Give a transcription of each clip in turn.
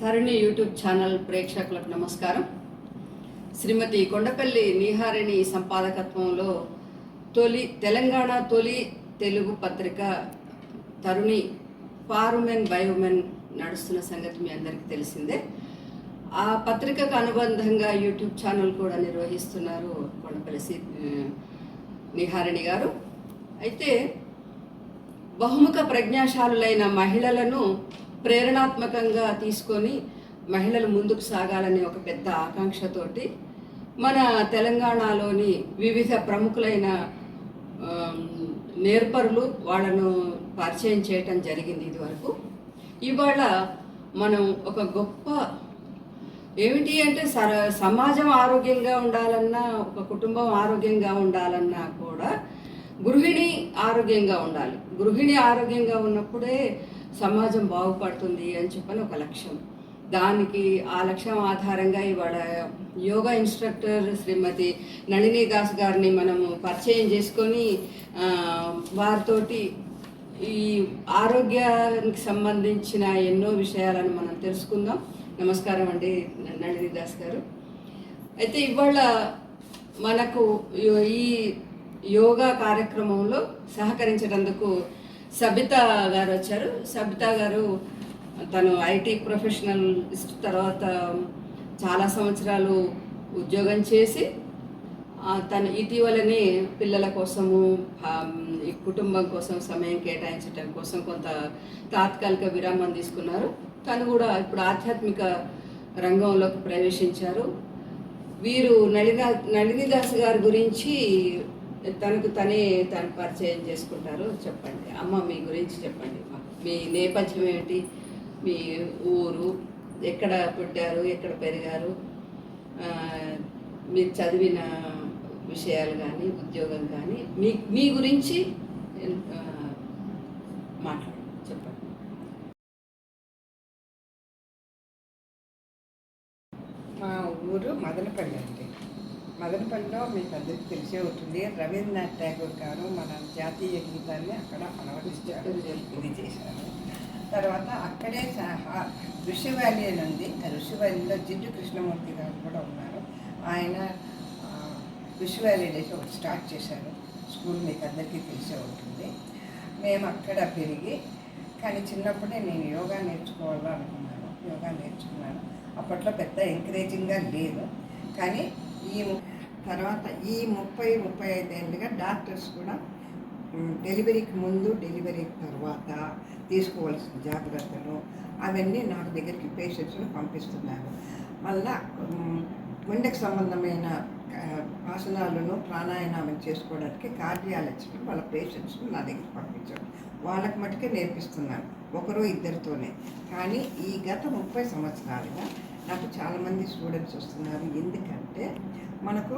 తరుణి YouTube channel ప్రేక్షకులకు నమస్కారం. శ్రీమతి కొండపల్లి నీహారిణి సంపాదకత్వంలో తెలంగాణ తొలి తెలుగు పత్రిక తరుణి ఫార్ ఉమెన్ బై ఉమెన్ నడుస్తున్న సంగతి మీ అందరికీ తెలిసిందే. ఆ పత్రికకు అనుబంధంగా యూట్యూబ్ ఛానల్ కూడా నిర్వహిస్తున్నారు కొండపల్లి నీహారిణి గారు. అయితే బహుముఖ ప్రజ్ఞాశాలులైన మహిళలను ప్రేరణాత్మకంగా తీసుకొని మహిళలు ముందుకు సాగాలనే ఒక పెద్ద ఆకాంక్షతోటి మన తెలంగాణలోని వివిధ ప్రముఖులైన నేర్పరులు వాళ్ళను పరిచయం చేయటం జరిగింది ఇదివరకు. ఇవాళ మనం ఒక గొప్ప ఏమిటి అంటే సమాజం ఆరోగ్యంగా ఉండాలన్నా, ఒక కుటుంబం ఆరోగ్యంగా ఉండాలన్నా కూడా గృహిణి ఆరోగ్యంగా ఉండాలి. గృహిణి ఆరోగ్యంగా ఉన్నప్పుడే సమాజం బాగుపడుతుంది అని చెప్పని ఒక లక్ష్యం. దానికి ఆ లక్ష్యం ఆధారంగా ఇవాళ యోగా ఇన్స్ట్రక్టర్ శ్రీమతి నళిని దాస్ గారిని మనము పరిచయం చేసుకొని వారితోటి ఈ ఆరోగ్యానికి సంబంధించిన ఎన్నో విషయాలను మనం తెలుసుకుందాం. నమస్కారం అండి నళిని దాస్ గారు. అయితే ఇవాళ మనకు ఈ యోగా కార్యక్రమంలో సహకరించేందుకు సబితా గారు వచ్చారు. సబితా గారు తను ఐటీ ప్రొఫెషనలిస్ట్, తర్వాత చాలా సంవత్సరాలు ఉద్యోగం చేసి తను ఇటీవలనే పిల్లల కోసము ఈ కుటుంబం కోసం సమయం కేటాయించడం కోసం కొంత తాత్కాలిక విరామం తీసుకున్నారు. తను కూడా ఇప్పుడు ఆధ్యాత్మిక రంగంలోకి ప్రవేశించారు. వీరు నళినిదాస్ గారి గురించి తను పరిచయం చేసుకుంటారు. చెప్పండి అమ్మ, మీ గురించి చెప్పండి. మీ నేపథ్యం ఏమిటి, మీ ఊరు, ఎక్కడ పుట్టారు, ఎక్కడ పెరిగారు, మీరు చదివిన విషయాలు కానీ ఉద్యోగం కానీ మీ గురించి మాట్లాడండి, చెప్పండి. మా ఊరు మదనపల్లి అండి. మదనపల్లిలో మీకు అందరికీ తెలిసే ఉంటుంది, రవీంద్రనాథ్ ఠాగూర్ గారు మన జాతీయ గీతాన్ని అక్కడ అలవరించారు, ఇది చేశారు. తర్వాత అక్కడే ఋషి వ్యాలీ అని ఉంది. ఋషి వ్యాలీలో జిడ్డు కృష్ణమూర్తి గారు కూడా ఉన్నారు. ఆయన ఋషి వ్యాలీ డేస్ ఒకటి స్టార్ట్ చేశారు స్కూల్, మీకు అందరికీ తెలిసే ఉంటుంది. మేము అక్కడ పెరిగి, కానీ చిన్నప్పుడే నేను యోగా నేర్చుకోవాలనుకున్నాను. యోగా నేర్చుకున్నాను. అప్పట్లో పెద్ద ఎంకరేజింగ్గా లేదు, కానీ తర్వాత ఈ 30-35 ఏళ్ళుగా డాక్టర్స్ కూడా డెలివరీకి ముందు, డెలివరీకి తర్వాత తీసుకోవాల్సిన జాగ్రత్తలు అవన్నీ నాకు దగ్గరికి పేషెంట్స్ను పంపిస్తున్నారు. మళ్ళా గుండెకు సంబంధమైన ఆసనాలను ప్రాణాయామం చేసుకోవడానికి కార్డియాలజిస్టులు వాళ్ళ పేషెంట్స్ను నా దగ్గరికి పంపించారు. వాళ్ళకి మటుకే నేర్పిస్తున్నాను, ఒకరో ఇద్దరితోనే. కానీ ఈ గత 30 సంవత్సరాలుగా నాకు చాలామంది స్టూడెంట్స్ వస్తున్నారు. ఎందుకంటే మనకు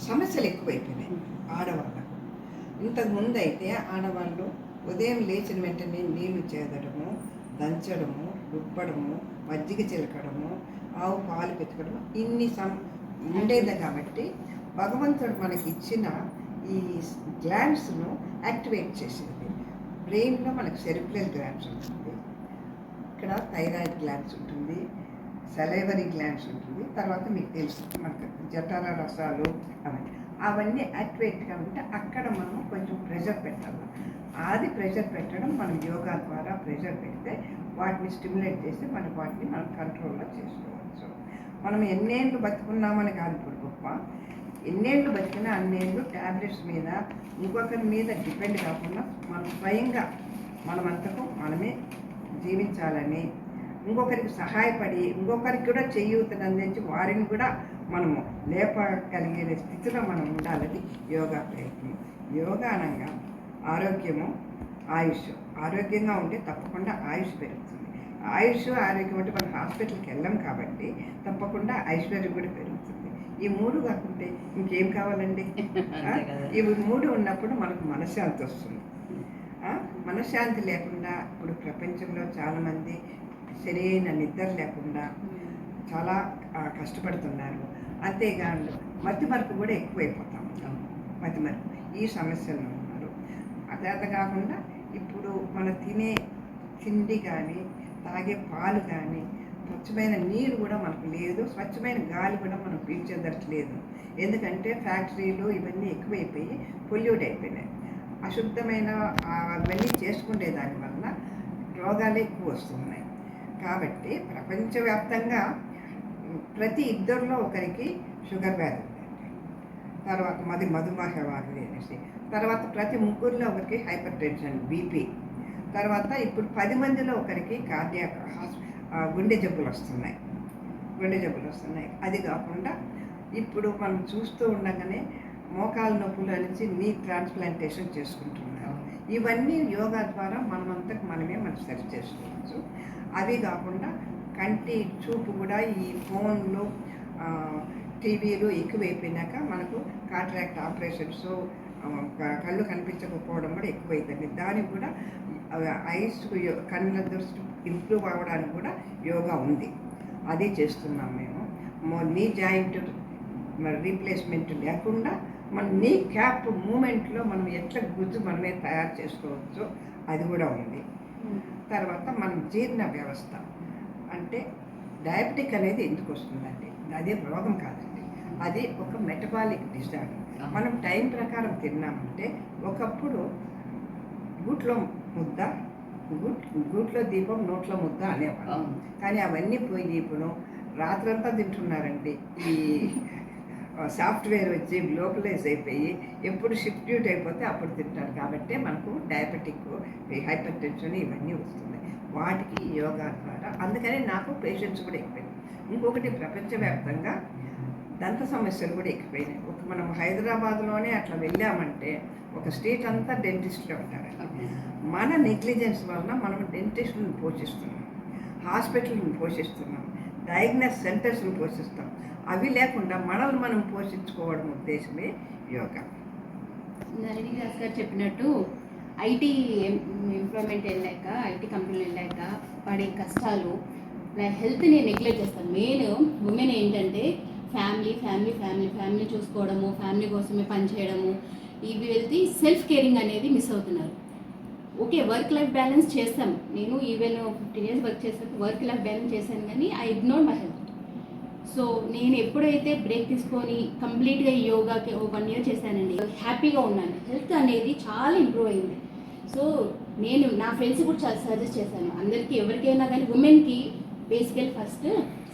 సమస్యలు ఎక్కువైపోయినాయి ఆడవాళ్ళకు. ఇంతకుముందు అయితే ఆడవాళ్ళు ఉదయం లేచిన వెంటనే నీళ్లు చేదడము, దంచడము, రుబ్బడము, మజ్జిగ చిలకడము, ఆవు పాలు పెతకడము ఇన్ని ఉండేది. కాబట్టి భగవంతుడు మనకి ఇచ్చిన ఈ గ్లాండ్స్ను యాక్టివేట్ చేసేది. బ్రెయిన్లో మనకు సెరిబ్రల్ గ్లాండ్స్ ఉంటుంది, ఇక్కడ థైరాయిడ్ గ్లాండ్స్ ఉంటుంది, సెలైవరీ గ్లాండ్స్ ఉంటుంది. తర్వాత మీకు తెలుసు మనకు జఠర రసాలు అవన్నీ యాక్టివేట్గా ఉంటే అక్కడ మనం కొంచెం ప్రెషర్ పెట్టాలి. అది ప్రెషర్ పెట్టడం మనం యోగా ద్వారా ప్రెషర్ పెడితే వాటిని స్టిమ్యులేట్ చేసి వాటిని మనం కంట్రోల్లో చేసుకోవచ్చు. మనం ఎన్నేళ్ళు బతుకున్నామని కాదు ఇప్పుడు గొప్ప, ఎన్నేళ్ళు బతికినా అన్నేళ్ళు ట్యాబ్లెట్స్ మీద ఇంకొకరి మీద డిపెండ్ కాకుండా మనం స్వయంగా మనమంతకు మనమే జీవించాలని, ఇంకొకరికి సహాయపడి ఇంకొకరికి కూడా చేయూతను అందించి వారిని కూడా మనము లేపగలిగే స్థితిలో మనం ఉండాలని యోగా ప్రయత్నం. యోగా అనగా ఆరోగ్యము, ఆయుష్. ఆరోగ్యంగా ఉంటే తప్పకుండా ఆయుష్ పెరుగుతుంది. ఆయుష్, ఆరోగ్యం అంటే మనం హాస్పిటల్కి వెళ్ళాం కాబట్టి తప్పకుండా ఐశ్వర్యం కూడా పెరుగుతుంది. ఈ 3 కాకుంటే ఇంకేం కావాలండి? ఈ 3 ఉన్నప్పుడు మనకు మనశ్శాంతి వస్తుంది. మనశ్శాంతి లేకుండా ఇప్పుడు ప్రపంచంలో చాలామంది సరైన నిద్ర లేకుండా చాలా కష్టపడుతున్నారు. అంతేకాదు మతిమరుపు కూడా ఎక్కువైపోతాం. మతిమరుపు ఈ సమస్యలు ఉన్నారు. అదే కాకుండా ఇప్పుడు మన తినే తిండి కానీ తాగే పాలు కానీ స్వచ్ఛమైన నీరు కూడా మనకు లేదు, స్వచ్ఛమైన గాలి కూడా మనం పీల్చేదట్లేదు. ఎందుకంటే ఫ్యాక్టరీలు ఇవన్నీ ఎక్కువైపోయి పొల్యూట్ అయిపోయినాయి. అశుద్ధమైన అవన్నీ చేసుకునే దానివల్ల రోగాలు ఎక్కువ వస్తున్నాయి. కాబట్టి ప్రపంచవ్యాప్తంగా ప్రతి ఇద్దరిలో ఒకరికి షుగర్ వ్యాధి ఉందండి. తర్వాత మధుమేహ వ్యాధి అనేసి, తర్వాత ప్రతి ముగ్గురిలో ఒకరికి హైపర్ టెన్షన్, బీపీ, తర్వాత ఇప్పుడు 10 మందిలో ఒకరికి కార్డియాక్ గుండె జబ్బులు వస్తున్నాయి. అది కాకుండా ఇప్పుడు మనం చూస్తూ ఉండగానే మోకాలు నొప్పుల నుంచి నీ ట్రాన్స్ప్లాంటేషన్ చేసుకుంటున్నాం. ఇవన్నీ యోగా ద్వారా మనమంతకు మనమే మనం సరి చేసుకోవచ్చు. అవి కాకుండా కంటి చూపు కూడా ఈ ఫోన్లు, టీవీలు ఎక్కువైపోయినాక మనకు కాంట్రాక్ట్ ఆపరేషన్స్, కళ్ళు కనిపించకపోవడం కూడా ఎక్కువైతుంది. దానికి కూడా ఐస్ కళ్ళ దృష్టి ఇంప్రూవ్ అవ్వడానికి కూడా యోగా ఉంది. అది చేస్తున్నాం మేము. నీ జాయింట్ రీప్లేస్మెంట్ లేకుండా మన నీ క్యాప్ మూమెంట్లో మనం ఎట్లా గుజ్జు మనమే తయారు చేసుకోవచ్చు, అది కూడా ఉంది. తర్వాత మన జీర్ణ వ్యవస్థ అంటే డయాబెటిక్ అనేది ఎందుకు వస్తుందండి? అదే రోగం కాదండి, అది ఒక మెటబాలిక్ డిజార్డర్. మనం టైం ప్రకారం తిన్నామంటే ఒకప్పుడు గూట్లో ముద్ద, గూట్లో దీపం నోట్లో ముద్ద అనేవాళ్ళం. కానీ అవన్నీ పోయి ఇప్పుడు రాత్రంతా తింటున్నారండి. ఈ సాఫ్ట్వేర్ వచ్చి గ్లోబలైజ్ అయిపోయి ఎప్పుడు షిఫ్ట్ డ్యూట్ అయిపోతే అప్పుడు తింటారు. కాబట్టి మనకు డయాబెటిక్, హైపర్ టెన్షన్ ఇవన్నీ వస్తున్నాయి. వాటికి యోగా ద్వారా, అందుకని నాకు పేషెంట్స్ కూడా ఎక్కువైనాయి. ఇంకొకటి ప్రపంచవ్యాప్తంగా దంత సమస్యలు కూడా ఎక్కువైనాయి. మనం హైదరాబాద్లోనే అట్లా వెళ్ళామంటే ఒక స్టేట్ అంతా డెంటిస్ట్లే ఉంటారండి. మన నెగ్లిజెన్స్ వలన మనం డెంటిస్ట్లను పోషిస్తున్నాం, హాస్పిటల్ని పోషిస్తున్నాం, డయాగ్నోస్ సెంటర్స్ని పోషిస్తాం. అవి లేకుండా మనల్ని మనం పోషించుకోవడం ఉద్దేశమే యోగా. నళిని దాస్ గారు చెప్పినట్టు ఐటీ ఎంప్లాయ్మెంట్ వెళ్ళాక, ఐటీ కంపెనీలు వెళ్ళాక పడే కష్టాలు, హెల్త్ని నెగ్లెక్ట్ చేస్తాం. మెయిన్ ఉమెన్ ఏంటంటే ఫ్యామిలీ చూసుకోవడము, ఫ్యామిలీ కోసమే పనిచేయడము, ఇవి వెళ్తే సెల్ఫ్ కేరింగ్ అనేది మిస్ అవుతున్నారు. ఓకే, వర్క్ లైఫ్ బ్యాలెన్స్ చేస్తాం. నేను ఈవెన్ 15 years వర్క్ చేసాక వర్క్ లైఫ్ బ్యాలెన్స్ చేశాను, కానీ I ignore my health. So నేను ఎప్పుడైతే బ్రేక్ తీసుకొని కంప్లీట్గా ఈ యోగాకి 1 year చేశానండి, హ్యాపీగా ఉన్నాను. హెల్త్ అనేది చాలా ఇంప్రూవ్ అయింది. సో నేను నా ఫ్రెండ్స్ కూడా చాలా సజెస్ట్ చేశాను అందరికీ, ఎవరికైనా కానీ ఉమెన్కి బేసికల్ ఫస్ట్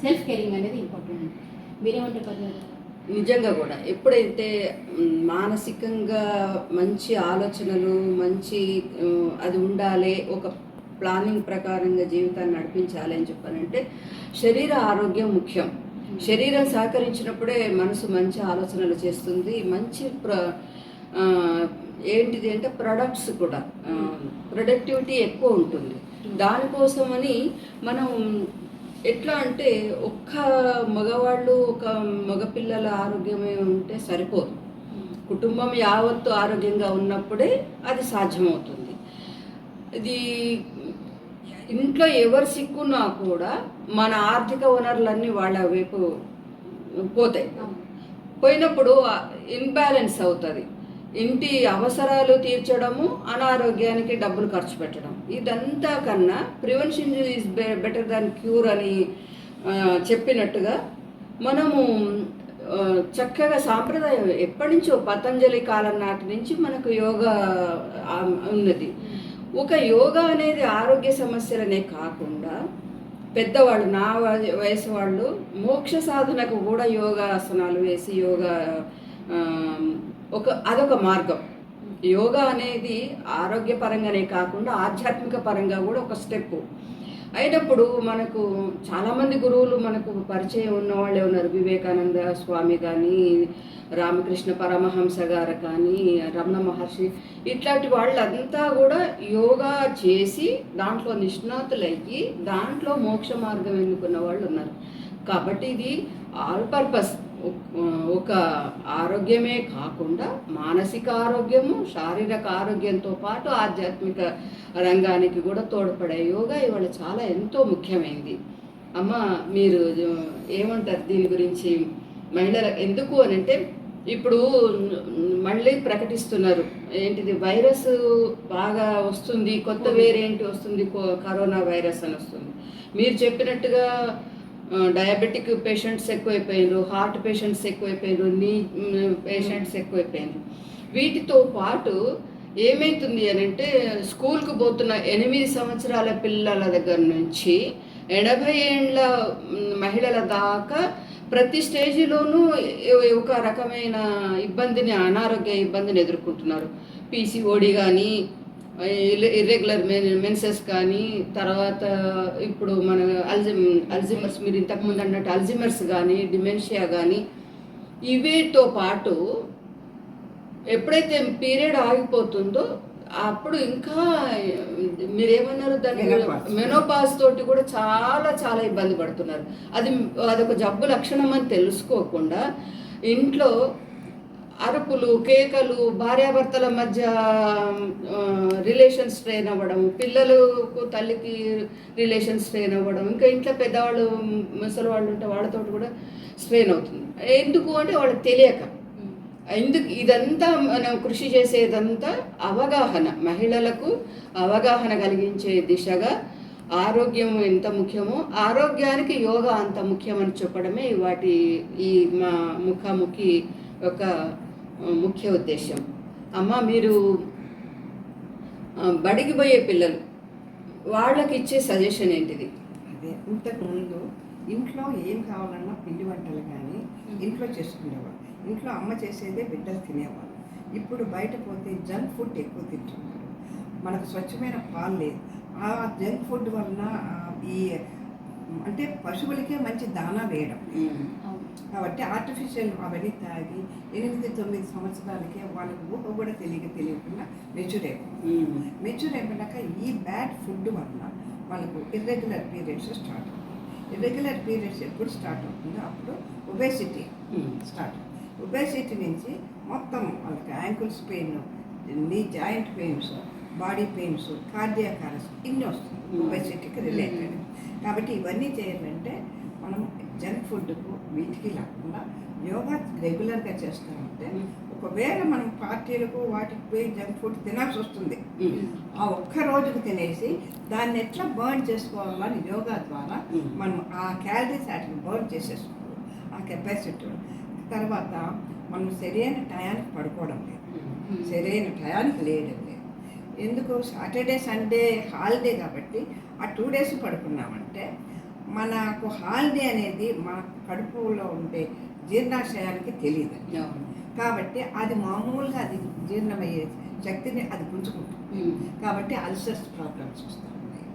సెల్ఫ్ కేరింగ్ అనేది ఇంపార్టెంట్. మీరేమంటారు పద్మజ? నిజంగా కూడా ఎప్పుడైతే మానసికంగా మంచి ఆలోచనలు, మంచి అది ఉండాలి, ఒక ప్లానింగ్ ప్రకారంగా జీవితాన్ని నడిపించాలి అని చెప్పానంటే శరీర ఆరోగ్యం ముఖ్యం. శరీరం సహకరించినప్పుడే మనసు మంచి ఆలోచనలు చేస్తుంది. మంచి ఏంటిది అంటే ప్రొడక్ట్స్ కూడా ప్రొడక్టివిటీ ఎక్కువ ఉంటుంది. దానికోసమని మనం ఎట్లా అంటే ఒక్క మగవాళ్ళు, ఒక మగపిల్లల ఆరోగ్యమే ఉంటే సరిపోదు. కుటుంబం యావత్తు ఆరోగ్యంగా ఉన్నప్పుడే అది సాధ్యమవుతుంది. ఇది ఇంట్లో ఎవరు సిక్కున్నా కూడా మన ఆర్థిక వనరులన్నీ వాళ్ళ వైపు పోతాయి. పోయినప్పుడు ఇన్బ్యాలెన్స్ అవుతుంది. ఇంటి అవసరాలు తీర్చడము, అనారోగ్యానికి డబ్బులు ఖర్చు పెట్టడం, ఇదంతా కన్నా prevention is better than cure అని చెప్పినట్టుగా మనము చక్కగా సాంప్రదాయం ఎప్పటి నుంచో పతంజలి కాలం నాటి నుంచి మనకు యోగా ఉన్నది. ఒక యోగా అనేది ఆరోగ్య సమస్యలనే కాకుండా పెద్దవాళ్ళు, నా వయసు వాళ్ళు మోక్ష సాధనకు కూడా యోగాసనాలు వేసి యోగా అదొక మార్గం. యోగా అనేది ఆరోగ్యపరంగానే కాకుండా ఆధ్యాత్మిక పరంగా కూడా ఒక స్టెప్ అయినప్పుడు మనకు చాలామంది గురువులు మనకు పరిచయం ఉన్నవాళ్ళే ఉన్నారు. వివేకానంద స్వామి కానీ, రామకృష్ణ పరమహంస గారు కానీ, రమణ మహర్షి, ఇట్లాంటి వాళ్ళంతా కూడా యోగా చేసి దాంట్లో నిష్ణాతులయ్యి దాంట్లో మోక్ష మార్గం ఎన్నుకున్న వాళ్ళు ఉన్నారు. కాబట్టి ఇది ఆల్ పర్పస్, ఒక ఆరోగ్యమే కాకుండా మానసిక ఆరోగ్యము, శారీరక ఆరోగ్యంతో పాటు ఆధ్యాత్మిక రంగానికి కూడా తోడ్పడే యోగా ఇవాళ చాలా ఎంతో ముఖ్యమైంది. అమ్మ, మీరు ఏమంటారు దీని గురించి? మహిళలకు ఎందుకు అని అంటే ఇప్పుడు మళ్ళీ ప్రకటిస్తున్నారు, ఏంటిది వైరస్ బాగా వస్తుంది, కొత్త వేరియంట్ వస్తుంది, కరోనా వైరస్ అని వస్తుంది. మీరు చెప్పినట్టుగా డయాబెటిక్ పేషెంట్స్ ఎక్కువైపోయారు, హార్ట్ పేషెంట్స్ ఎక్కువైపోయారు, నీ పేషెంట్స్ ఎక్కువైపోయారు. వీటితో పాటు ఏమవుతుంది అని అంటే స్కూల్కి పోతున్న 8 సంవత్సరాల పిల్లల దగ్గర నుంచి 80 ఏండ్ల మహిళల దాకా ప్రతి స్టేజిలోనూ ఒక రకమైన ఇబ్బందిని, అనారోగ్య ఇబ్బందిని ఎదుర్కొంటున్నారు. పీసీఓడి కానీ, ఇర్రెగ్యులర్ మెన్సెస్ కానీ, తర్వాత ఇప్పుడు మన అల్జిమర్స్, మీరు ఇంతకుముందు అన్నట్టు అల్జిమర్స్ కానీ, డిమెన్షియా కానీ, ఇవితో పాటు ఎప్పుడైతే పీరియడ్ ఆగిపోతుందో అప్పుడు ఇంకా మీరేమన్నారు దాన్ని, మెనోపాజ్ తోటి కూడా చాలా చాలా ఇబ్బంది పడుతున్నారు. అదొక జబ్బు లక్షణం అని తెలుసుకోకుండా ఇంట్లో అరుపులు, కేకలు, భార్యాభర్తల మధ్య రిలేషన్స్ స్ట్రెయిన్ అవ్వడం, పిల్లలకు తల్లికి రిలేషన్స్ స్ట్రెయిన్ అవ్వడం, ఇంకా ఇంట్లో పెద్దవాళ్ళు ముసలి వాళ్ళు ఉంటే వాళ్ళతో కూడా స్ట్రెయిన్ అవుతుంది. ఎందుకు అంటే వాళ్ళకి తెలియక. ఇదంతా మనం కృషి చేసేదంతా అవగాహన, మహిళలకు అవగాహన కలిగించే దిశగా ఆరోగ్యం ఎంత ముఖ్యమో ఆరోగ్యానికి యోగా అంత ముఖ్యమని చెప్పడమే ఈ మా ముఖాముఖి ఒక ముఖ్య ఉద్దేశం. అమ్మ, మీరు బడికి పోయే పిల్లలు వాళ్ళకి ఇచ్చే సజెషన్ ఏంటిది? అదే, ఇంతకుముందు ఇంట్లో ఏం కావాలన్నా పిండి వంటలు కానీ ఇంట్లో చేసుకునేవాళ్ళు. ఇంట్లో అమ్మ చేసేదే బిడ్డలు తినేవాళ్ళు. ఇప్పుడు బయట పోతే జంక్ ఫుడ్ ఎక్కువ తింటున్నారు. మనకు స్వచ్ఛమైన పాలు లేదు. ఆ జంక్ ఫుడ్ వలన అంటే పశువులకే మంచి దానా వేయడం. కాబట్టి ఆర్టిఫిషియల్ అవన్నీ తాగి 8-9 సంవత్సరాలకే వాళ్ళకి ఊహ కూడా తెలియకుండా మెచ్యూర్ అయిపోయినాక ఈ బ్యాడ్ ఫుడ్ వల్ల వాళ్ళకు ఇర్రెగ్యులర్ పీరియడ్స్ స్టార్ట్ అవుతాయి. ఇర్రెగ్యులర్ పీరియడ్స్ ఎప్పుడు స్టార్ట్ అవుతుందో అప్పుడు ఒబేసిటీ స్టార్ట్ అవుతుంది. ఒబేసిటీ నుంచి మొత్తం వాళ్ళకి ankles pain, knee joint pains, body pains, cardiac arrest ఇన్ని వస్తుంది ఒబేసిటీకి రిలేటెడ్. కాబట్టి ఇవన్నీ చేయాలంటే మనం జంక్ ఫుడ్కు వీటికి లేకుండా యోగా రెగ్యులర్గా చేస్తామంటే, ఒకవేళ మనం పార్టీలకు వాటికి పోయి జంక్ ఫుడ్ తినాల్సి వస్తుంది, ఆ ఒక్క రోజుకు తినేసి దాన్ని ఎట్లా బర్న్ చేసుకోవాలని యోగా ద్వారా మనం ఆ క్యాలరీస్ వాటిని బర్న్ చేసేసుకోవాలి, ఆ కెపాసిటీ. తర్వాత మనం సరైన టయానికి పడుకోవడం లేదు, సరైన టయానికి లేయడం లేదు. ఎందుకు? సాటర్డే సండే హాలిడే కాబట్టి ఆ 2 days పడుకున్నామంటే మనకు హాలిడే అనేది మన కడుపులో ఉండే జీర్ణాశయానికి తెలియదు. కాబట్టి అది మామూలుగా అది జీర్ణమయ్యే శక్తిని అది పుంజుకుంటుంది. కాబట్టి అల్సర్స్ ప్రాబ్లమ్స్ వస్తూ ఉన్నాయి.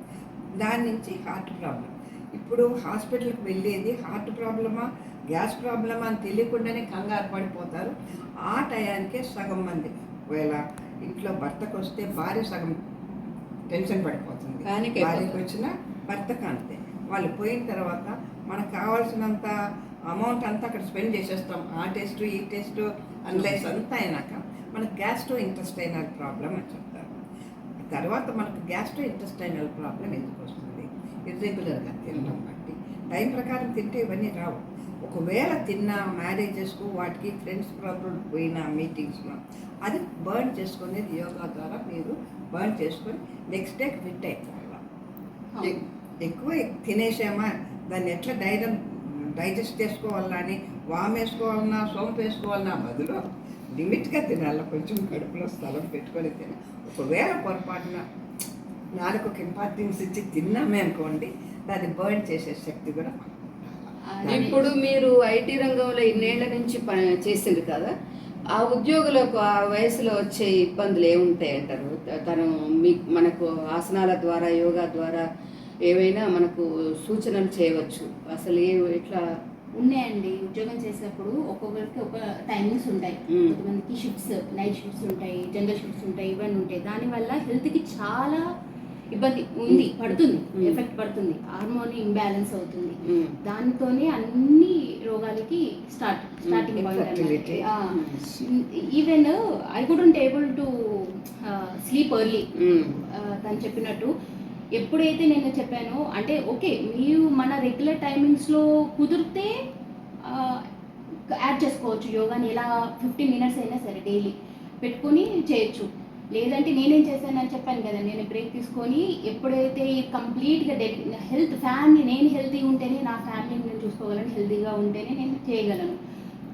దాని నుంచి హార్ట్ ప్రాబ్లం. ఇప్పుడు హాస్పిటల్కి వెళ్ళేది హార్ట్ ప్రాబ్లమా, గ్యాస్ ప్రాబ్లమా అని తెలియకుండానే కంగారు పడిపోతారు. ఆ టయానికే సగం మంది, ఒకవేళ ఇంట్లో భర్తకు వస్తే భార్య సగం టెన్షన్ పడిపోతుంది, భార్యకు వచ్చిన భర్తకు అంతే. వాళ్ళు పోయిన తర్వాత మనకు కావాల్సినంత అమౌంట్ అంతా అక్కడ స్పెండ్ చేసేస్తాం. ఆ టెస్ట్, ఈ టెస్ట్, అనలైజ్ అంతా అయినాక మనకు గ్యాస్ట్రో ఇంటెస్టైనల్ ప్రాబ్లం అని చెప్తారు. తర్వాత మనకు గ్యాస్ట్రో ఇంటెస్టైనల్ ప్రాబ్లం ఎందుకు వస్తుంది? ఇర్రెగ్యులర్గా తినడం బట్టి. టైం ప్రకారం తింటే ఇవన్నీ రావు. ఒకవేళ తిన్నా మ్యారేజెస్కు వాటికి ఫ్రెండ్స్ ప్రాబ్లం పోయిన మీటింగ్స్లో అది బర్న్ చేసుకునేది యోగా ద్వారా మీరు బర్న్ చేసుకొని నెక్స్ట్ డే ఫిట్ అయిపోవాలి. ఎక్కువ తినేసామా దాన్ని ఎట్లా డైజెస్ట్ చేసుకోవాలా అని వామ్ వేసుకోవాలన్నా సోంపు వేసుకోవాలన్నా బదులు లిమిట్గా తినాలి. కొంచెం కడుపులో స్థలం పెట్టుకొని తినాలి. ఒకవేళ పొరపాటున నాలుగుకి ఇంపార్టెన్స్ ఇచ్చి తిన్నామే అనుకోండి, దాన్ని బర్న్ చేసే శక్తి కూడా. ఇప్పుడు మీరు ఐటీ రంగంలో ఇన్నేళ్ల నుంచి చేసింది కదా, ఆ ఉద్యోగులకు ఆ వయసులో వచ్చే ఇబ్బందులు ఏముంటాయి అంటారు? మనకు ఆసనాల ద్వారా, యోగా ద్వారా ఏవైనా మనకు సూచనలు చేయవచ్చు. అసలు ఎట్లా ఉన్నాయండి? ఉద్యోగం చేసేటప్పుడు ఒక్కొక్కరికి ఒక టైమింగ్స్ ఉంటాయి. కొంతమందికి షిఫ్ట్స్, నైట్ షిఫ్ట్స్ ఉంటాయి, జనరల్ షిఫ్ట్స్ ఉంటాయి, ఇవన్నీ ఉంటాయి. దానివల్ల హెల్త్కి చాలా ఇబ్బంది పడుతుంది, ఎఫెక్ట్ పడుతుంది, హార్మోన్ ఇంబ్యాలెన్స్ అవుతుంది. దానితోనే అన్ని రోగాలకి starting point. Even I couldn't able to sleep early. తను చెప్పినట్టు ఎప్పుడైతే నేను చెప్పానో, అంటే ఓకే మీరు మన రెగ్యులర్ టైమింగ్స్లో కుదిరితే యాడ్ చేసుకోవచ్చు యోగాని. ఎలా 15 minutes అయినా సరే డైలీ పెట్టుకొని చేయొచ్చు. లేదంటే నేనేం చేశానని చెప్పాను కదా, నేను బ్రేక్ తీసుకొని ఎప్పుడైతే కంప్లీట్గా హెల్త్ ఫ్యామిలీ, నేను హెల్తీగా ఉంటేనే నా ఫ్యామిలీని నేను చూసుకోగలను, హెల్తీగా ఉంటేనే నేను చేయగలను.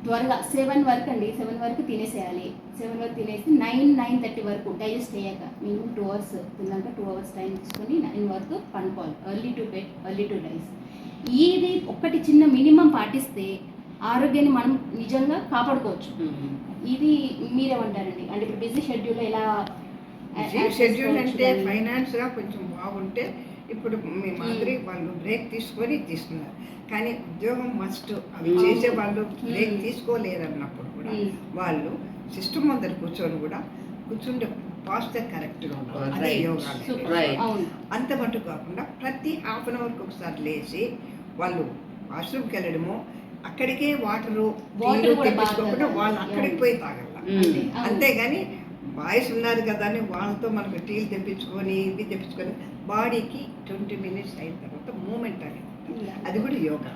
త్వరగా 7 వరకు అండి, 7 వరకు తినేసేయాలి. 7 వరకు తినేసి 9-9:30 వరకు డైజెస్ట్ అయ్యాక మినిమం 2 అవర్స్ తిన్నాక 2 అవర్స్ టైం తీసుకొని 9 వరకు పనుకోవాలి. Early to bed, early to dice. ఇది ఒకటి చిన్న మినిమం పాటిస్తే ఆరోగ్యాన్ని మనం నిజంగా కాపాడుకోవచ్చు. ఇది మీరేమంటారండి? అంటే ఇప్పుడు బిజీ షెడ్యూల్ ఎలా షెడ్యూల్ అంటే ఫైనాన్స్గా కొంచెం బాగుంటే ఇప్పుడు మీ మాదిరి వాళ్ళు బ్రేక్ తీసుకొని తీసుకున్నారు, కానీ ఉద్యోగం మస్ట్ అవి చేసే వాళ్ళు బ్రేక్ తీసుకోలేరన్నప్పుడు కూడా వాళ్ళు సిస్టమ్ ముందర కూర్చుంటే పాస్టర్ కరెక్ట్గా ఉండాలి. అదే యోగాలు. అంత మటుకు కాకుండా ప్రతి హాఫ్ అన్ అవర్కి ఒకసారి లేచి వాళ్ళు వాష్రూమ్కి వెళ్ళడము, అక్కడికే వాటరు తెప్పించుకోకుండా వాళ్ళు అక్కడికి పోయి తాగాల. అంతేగాని బాయ్స్ ఉన్నారు కదా అని వాళ్ళతో మనకు టీలు తెప్పించుకొని ఇవి తెప్పించుకొని బాడీకి 20 మినిట్స్ అయిన తర్వాత మూమెంట్ అనేది అది కూడా యోగా.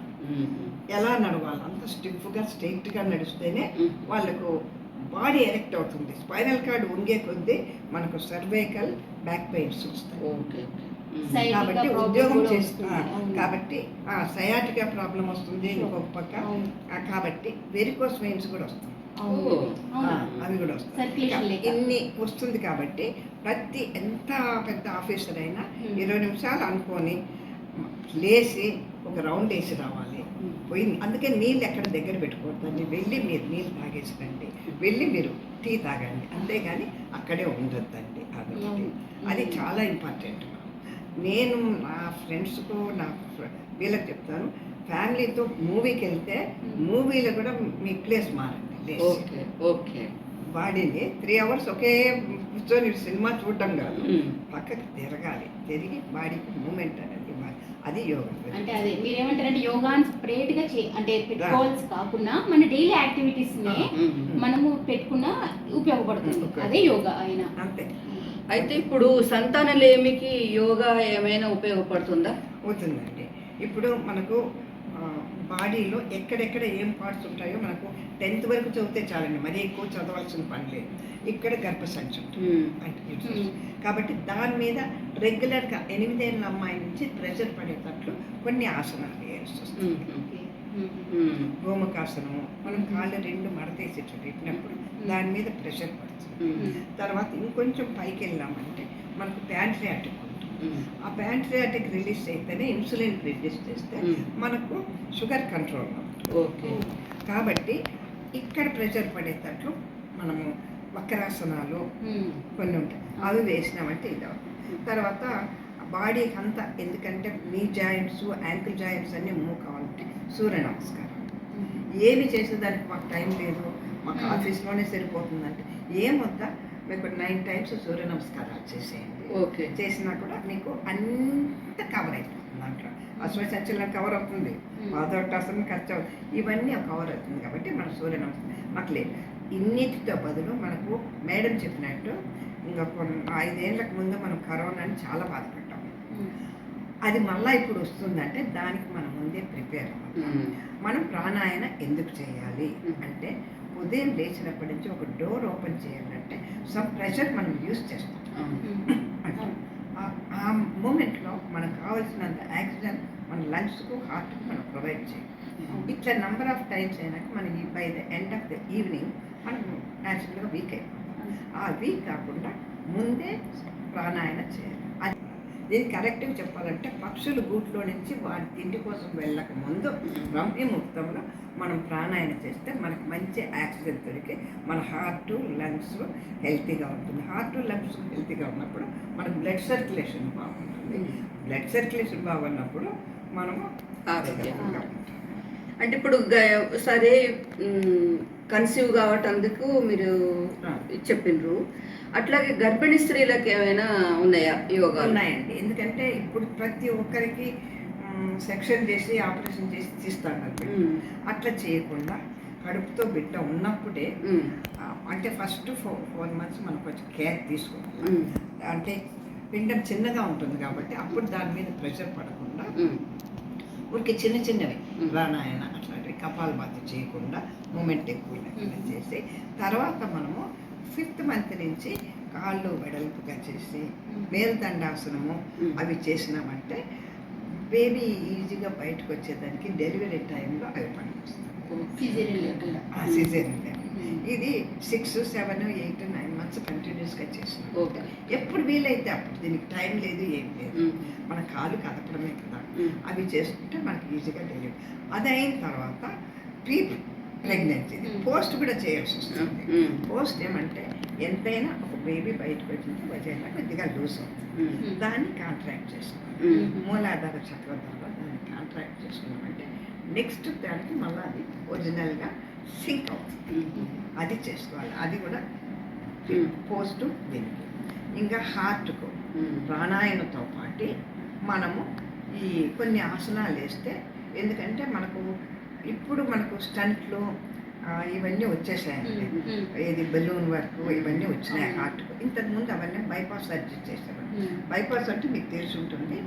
ఎలా నడవాలి, అంత స్టిఫ్గా స్ట్రైట్గా నడిస్తేనే వాళ్ళకు బాడీ ఎరెక్ట్ అవుతుంది. స్పైనల్ కార్డ్ వంగే కొద్దీ మనకు సర్వైకల్ బ్యాక్ పెయిన్స్ వస్తాయి. కాబట్టి ఉద్యోగం చేస్తున్నా కాబట్టి సయాటికా ప్రాబ్లం వస్తుంది ఇంకొక పక్క, కాబట్టి వెరికోస్ వెయిన్స్ కూడా వస్తుంది, అవి కూడా వస్తాయి. ఇన్ని వస్తుంది కాబట్టి ప్రతి ఎంత పెద్ద ఆఫీసర్ అయినా 20 నిమిషాలు అనుకొని లేచి ఒక రౌండ్ వేసి రావాలి. పోయి అందుకే నీళ్ళు ఎక్కడ దగ్గర పెట్టుకోవద్దండి, వెళ్ళి మీరు నీళ్ళు తాగేసరండి, వెళ్ళి మీరు టీ తాగండి, అంతేగాని అక్కడే ఉండొద్దండి. అది చాలా ఇంపార్టెంట్. నేను నా ఫ్రెండ్స్కు నా వీళ్ళకి చెప్తాను, ఫ్యామిలీతో మూవీకి వెళ్తే మూవీలో కూడా మీ ప్లేస్ మారండి. బాడీని 3 అవర్స్ ఒకే కూర్చొని సినిమా చూడటం కాదు, పక్కకి తిరగాలి, తిరిగి బాడీకి మూమెంట్ అనేది ఇవ్వాలి. అది యోగా. అంటే అదే మీరేమంటారంటే యోగా స్ప్రేట్ గా అంటే పెట్టుకోవాల్సి కాకుండా మన డైలీ యాక్టివిటీస్ ని మనము పెట్టుకున్నా ఉపయోగపడుతుంది. అదే యోగా అయినా అంతే. అయితే ఇప్పుడు సంతానలేమికి యోగా ఏమైనా ఉపయోగపడుతుందా? అవుతుందండి. ఇప్పుడు మనకు బాడీలో ఎక్కడెక్కడ ఏం పార్ట్స్ ఉంటాయో మనకు 10th వరకు చదివితే చాలండి, మరీ ఎక్కువ చదవాల్సిన పని లేదు. ఇక్కడ గర్భసంచి ఉంటుంది కాబట్టి దాని మీద రెగ్యులర్గా 8 ఏళ్ళ అమ్మాయి నుంచి ప్రెషర్ పడేటట్లు కొన్ని ఆసనాలు వేయాల్సి వస్తుంది. గోముఖాసనము, మనం కాళ్ళు 2 మడతేసి పెట్టినప్పుడు దాని మీద ప్రెషర్ పడుతుంది. తర్వాత ఇంకొంచెం పైకి వెళ్ళామంటే మనకు ప్యాంట్రియాటిక్ ఉంటుంది. ఆ ప్యాంట్రియాటిక్ రిలీజ్ అయితేనే ఇన్సులిన్ రిలీజ్ చేస్తే మనకు షుగర్ కంట్రోల్ అవుతుంది. కాబట్టి ఇక్కడ ప్రెషర్ పడేటట్లు మనము వక్రాసనాలు కొన్ని ఉంటాయి, అవి వేసినామంటే ఇది అవుతుంది. తర్వాత బాడీకి అంతా, ఎందుకంటే నీ జాయింట్స్ యాంకిల్ జాయింట్స్ అన్నీ మూవ్ కావాలంటే సూర్య నమస్కారం. ఏమి చేసేదానికి మాకు టైం లేదు, మాకు ఆఫీస్లోనే సరిపోతుందంటే ఏమొద్దా మీకు 9 times సూర్య నమస్కారాలు చేసేయండి. చేసినా కూడా మీకు అంత కవర్ అయిపోతుంది. దాంట్లో అశ్వసంచలనం కవర్ అవుతుంది, పాదోట్టాసనం ఖర్చు అవుతుంది, ఇవన్నీ కవర్ అవుతుంది. కాబట్టి మన సూర్య నమస్కారం మాకు లేదు. ఇన్నిటితో బదులు మనకు మేడం చెప్పినట్టు ఇంకా 5 ఏళ్ళకు ముందు మనం కరోనాని చాలా బాధపడ్డాం. అది మళ్ళీ ఇప్పుడు వస్తుందంటే దానికి మనం ముందే ప్రిపేర్ అవ్వాలి. మనం ప్రాణాయామ ఎందుకు చేయాలి అంటే, ఉదయం లేచినప్పటి నుంచి ఒక డోర్ ఓపెన్ చేయాలంటే సమ్ ప్రెషర్ మనం యూజ్ చేస్తాం. ఆ మూమెంట్లో మనకు కావాల్సినంత ఆక్సిజన్ మన లంగ్స్కు హార్ట్కి మనం ప్రొవైడ్ చేయాలి. ఇట్లా నెంబర్ ఆఫ్ టైమ్స్ అయినాక మనకి by the end of the evening మనం న్యాచురల్గా వీక్ అయిపోతాం. ఆ వీక్ కాకుండా ముందే ప్రాణాయామ చేయాలి. దీన్ని కరెక్ట్గా చెప్పాలంటే పక్షులు గూట్లో నుంచి వాటి తిండి కోసం వెళ్ళక ముందు బ్రహ్మముహూర్తంలో మనం ప్రాణాయామ చేస్తే మనకు మంచి ఆక్సిజన్ దొరికి మన హార్ట్ లంగ్స్ హెల్తీగా ఉంటుంది. హార్ట్ లంగ్స్ హెల్తీగా ఉన్నప్పుడు మనకు బ్లడ్ సర్క్యులేషన్ బాగుంటుంది. బ్లడ్ సర్క్యులేషన్ బాగున్నప్పుడు మనము ఆరోగ్యంగా ఉంటాం. అంటే ఇప్పుడు సరే కన్సీవ్ కావటందుకు మీరు చెప్పిండ్రు, అట్లాగే గర్భిణీ స్త్రీలకు ఏమైనా ఉన్నాయా యోగా? ఉన్నాయండి. ఎందుకంటే ఇప్పుడు ప్రతి ఒక్కరికి సెక్షన్ చేసి ఆపరేషన్ చేసి తీస్తాను. అట్లా చేయకుండా కడుపుతో బిడ్డ ఉన్నప్పుడే, అంటే ఫస్ట్ 4 months మనం కొంచెం కేర్ తీసుకోవాలి. అంటే పిండం చిన్నగా ఉంటుంది కాబట్టి అప్పుడు దాని మీద ప్రెషర్ పడకుండా ఊరికి చిన్న చిన్నవి ప్రాణాయామ అట్లాంటివి కపాలభాతి చేయకుండా మూమెంట్ ఎక్కువ చేసి తర్వాత మనము 5th month నుంచి కాళ్ళు వెడల్పుగా చేసి మేరుదండాసనము అవి చేసినామంటే బేబీ ఈజీగా బయటకు వచ్చేదానికి డెలివరీ టైంలో అవి పనికొస్తాయి. సిజేరియన్ ఇది 6, 7, 8, 9 months కంటిన్యూస్గా చేసినాం. ఓకే. ఎప్పుడు వీలైతే అప్పుడు, దీనికి టైం లేదు, ఏం లేదు, మన కాలు కదపడమే కదా. అవి చేసుకుంటే మనకి ఈజీగా డెలివరీ. అది అయిన తర్వాత ప్రీ ప్రెగ్నెన్సీ పోస్ట్ కూడా చేయాల్సి వస్తుంది. పోస్ట్ ఏమంటే ఎంతైనా ఒక బేబీ బయటకు వచ్చింటే వజైనా కొద్దిగా లూజ్ అవుతుంది, దాన్ని కాంట్రాక్ట్ చేసుకోవాలి. మూలాధార చక్రం ద్వారా దాన్ని కాంట్రాక్ట్ చేసుకున్నామంటే నెక్స్ట్ దానికి మళ్ళీ అది ఒరిజినల్గా సింక్ అవుతుంది. అది చేసుకోవాలి. అది కూడా పోస్ట్ దీనికి. ఇంకా హార్ట్కు ప్రాణాయామంతో పాటు మనము ఈ కొన్ని ఆసనాలు వేస్తే, ఎందుకంటే ఇప్పుడు మనకు స్టంట్లు ఇవన్నీ వచ్చేసాయండి. ఇది బెలూన్ వర్క్ ఇవన్నీ వచ్చినాయి హార్ట్కు. ఇంతకుముందు అవన్నీ బైపాస్ సర్జరీ చేసేవారు. బైపాస్ అంటే మీకు తెలిసి ఉంటుంది,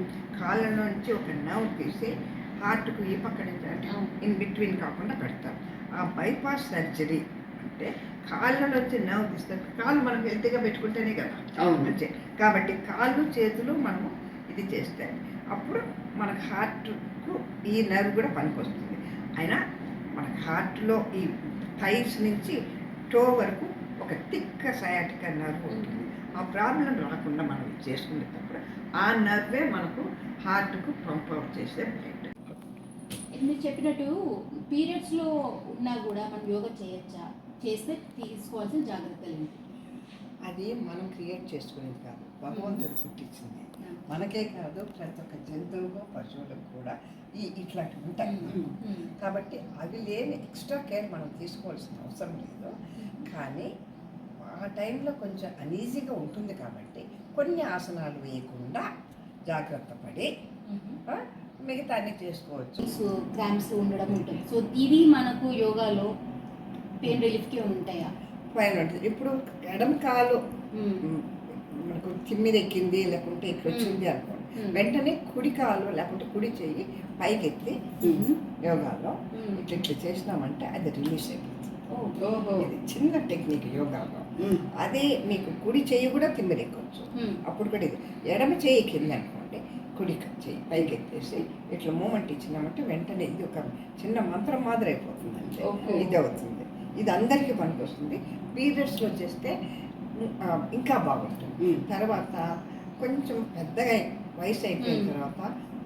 కాళ్ళలోంచి ఒక నర్వ్ తీసి హార్ట్కు ఈ పక్క నుంచి అంటే ఇన్ బిట్వీన్ కాకుండా పెడతారు. ఆ బైపాస్ సర్జరీ అంటే కాళ్ళలోంచి నర్వ్ తీస్తారు. కాళ్ళు మనం హెల్తీగా పెట్టుకుంటేనే కదా మంచి. కాబట్టి కాళ్ళు చేతులు మనము ఇది చేస్తే అప్పుడు మనకు హార్ట్కు ఈ నర్వ్ కూడా పనికొస్తుంది. అయినా మన హార్ట్లో ఈ థైస్ నుంచి టో వరకు ఒక థిక్ సయాటిక్ నర్వ్ ఉంటుంది. ఆ ప్రాబ్లం రాకుండా మనం ఇది చేసుకునేటప్పుడు ఆ నర్వే మనకు హార్ట్కు పంప్ అవుట్ చేసే బ్లడ్. మీరు చెప్పినట్టు పీరియడ్స్లో ఉన్నా కూడా మనం యోగా చేయొచ్చా? చేస్తే తీసుకోవాల్సిన జాగ్రత్తలు ఏంటి? అది మనం క్రియేట్ చేసుకునేది కాదు, భగవంతుడు పుట్టించింది. మనకే కాదు, ప్రతి ఒక్క జంతువుకు పశువులకు కూడా ఇట్లాంటివి ఉంటాయి. కాబట్టి అవి లేని ఎక్స్ట్రా కేర్ మనం తీసుకోవాల్సిన అవసరం లేదు. కానీ ఆ టైంలో కొంచెం అనీజీగా ఉంటుంది కాబట్టి కొన్ని ఆసనాలు వేయకుండా జాగ్రత్త పడి మిగతా అన్ని చేసుకోవచ్చు. క్రాంప్స్ ఉండడం ఉంటుంది. సో ఇవి మనకు యోగాలో పెయిన్ రిలీఫ్కి ఉంటాయా? పైన ఉంటుంది. ఇప్పుడు ఎడమ కాలు మనకు తిమ్మిరెక్కింది లేకుంటే ఇక్కడ వచ్చింది అనుకోండి, వెంటనే కుడి కాలు లేకుంటే కుడి చెయ్యి పైకెత్తి యోగాలో ఇట్లా చేసినామంటే అది రిలీజ్ అయిపోతుంది. ఇది చిన్న టెక్నిక్ యోగాలో. అదే మీకు కుడి చెయ్యి కూడా తిమ్మిరెక్కవచ్చు. అప్పుడు కూడా ఇది ఎడమ చెయ్యి కింద అనుకోండి, కుడి చెయ్యి పైకి ఎత్తేసి ఇట్లా మూమెంట్ ఇచ్చినామంటే వెంటనే ఇది ఒక చిన్న మంత్రం మాదిరి అయిపోతుంది. అంటే ఇది అవుతుంది. ఇది అందరికీ పనికి వస్తుంది. పీరియడ్స్లో చేస్తే ఇంకా బాగుంటుంది. తర్వాత కొంచెం పెద్దగా వయసు అయిపోయిన తర్వాత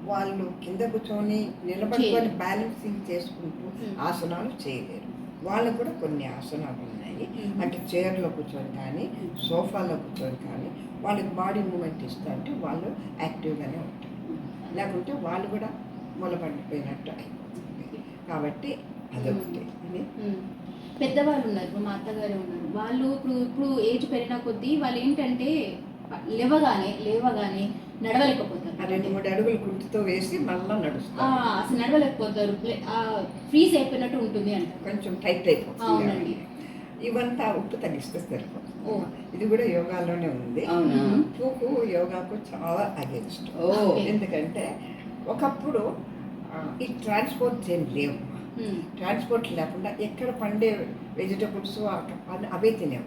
వాళ్ళు కింద కూర్చొని నిలబడుకొని బ్యాలెన్సింగ్ చేసుకుంటూ ఆసనాలు చేయలేరు. వాళ్ళకు కూడా కొన్ని ఆసనాలు ఉన్నాయి. అంటే చైర్లో కూర్చొని కానీ సోఫాలో కూర్చొని కానీ వాళ్ళకి బాడీ మూమెంట్ ఇస్తా అంటే వాళ్ళు యాక్టివ్గానే ఉంటారు. లేకుంటే వాళ్ళు కూడా మొలబడిపోయినట్టు అయిపోతుంది. కాబట్టి అదొకటి. పెద్దవాళ్ళు ఉన్నారు, మా అత్తగారే ఉన్నారు. వాళ్ళు ఇప్పుడు ఏజ్ పెరిగిన కొద్దీ వాళ్ళు ఏంటంటే లేవగానే నడవలేకపోతారు. 2-3 అడుగులు కుంటితో వేసి మళ్ళీ నడుస్తారు. అసలు నడవలేకపోతారు, ఫ్రీజ్ అయిపోయినట్టు ఉంటుంది అంట. కొంచెం టైట్ అయిపోతుంది. ఇవంతా ఉప్పు తగ్గిస్తే సరిపోతుంది. ఇది కూడా యోగాలోనే ఉంది. ఉప్పుకు యోగాకు చాలా అగేన్స్ట్. ఎందుకంటే ఒకప్పుడు ఈ ట్రాన్స్పోర్ట్స్ ఏం లేవు. ట్రాన్స్పోర్ట్ లేకుండా ఎక్కడ పండే వెజిటబుల్స్ అవే తినేవు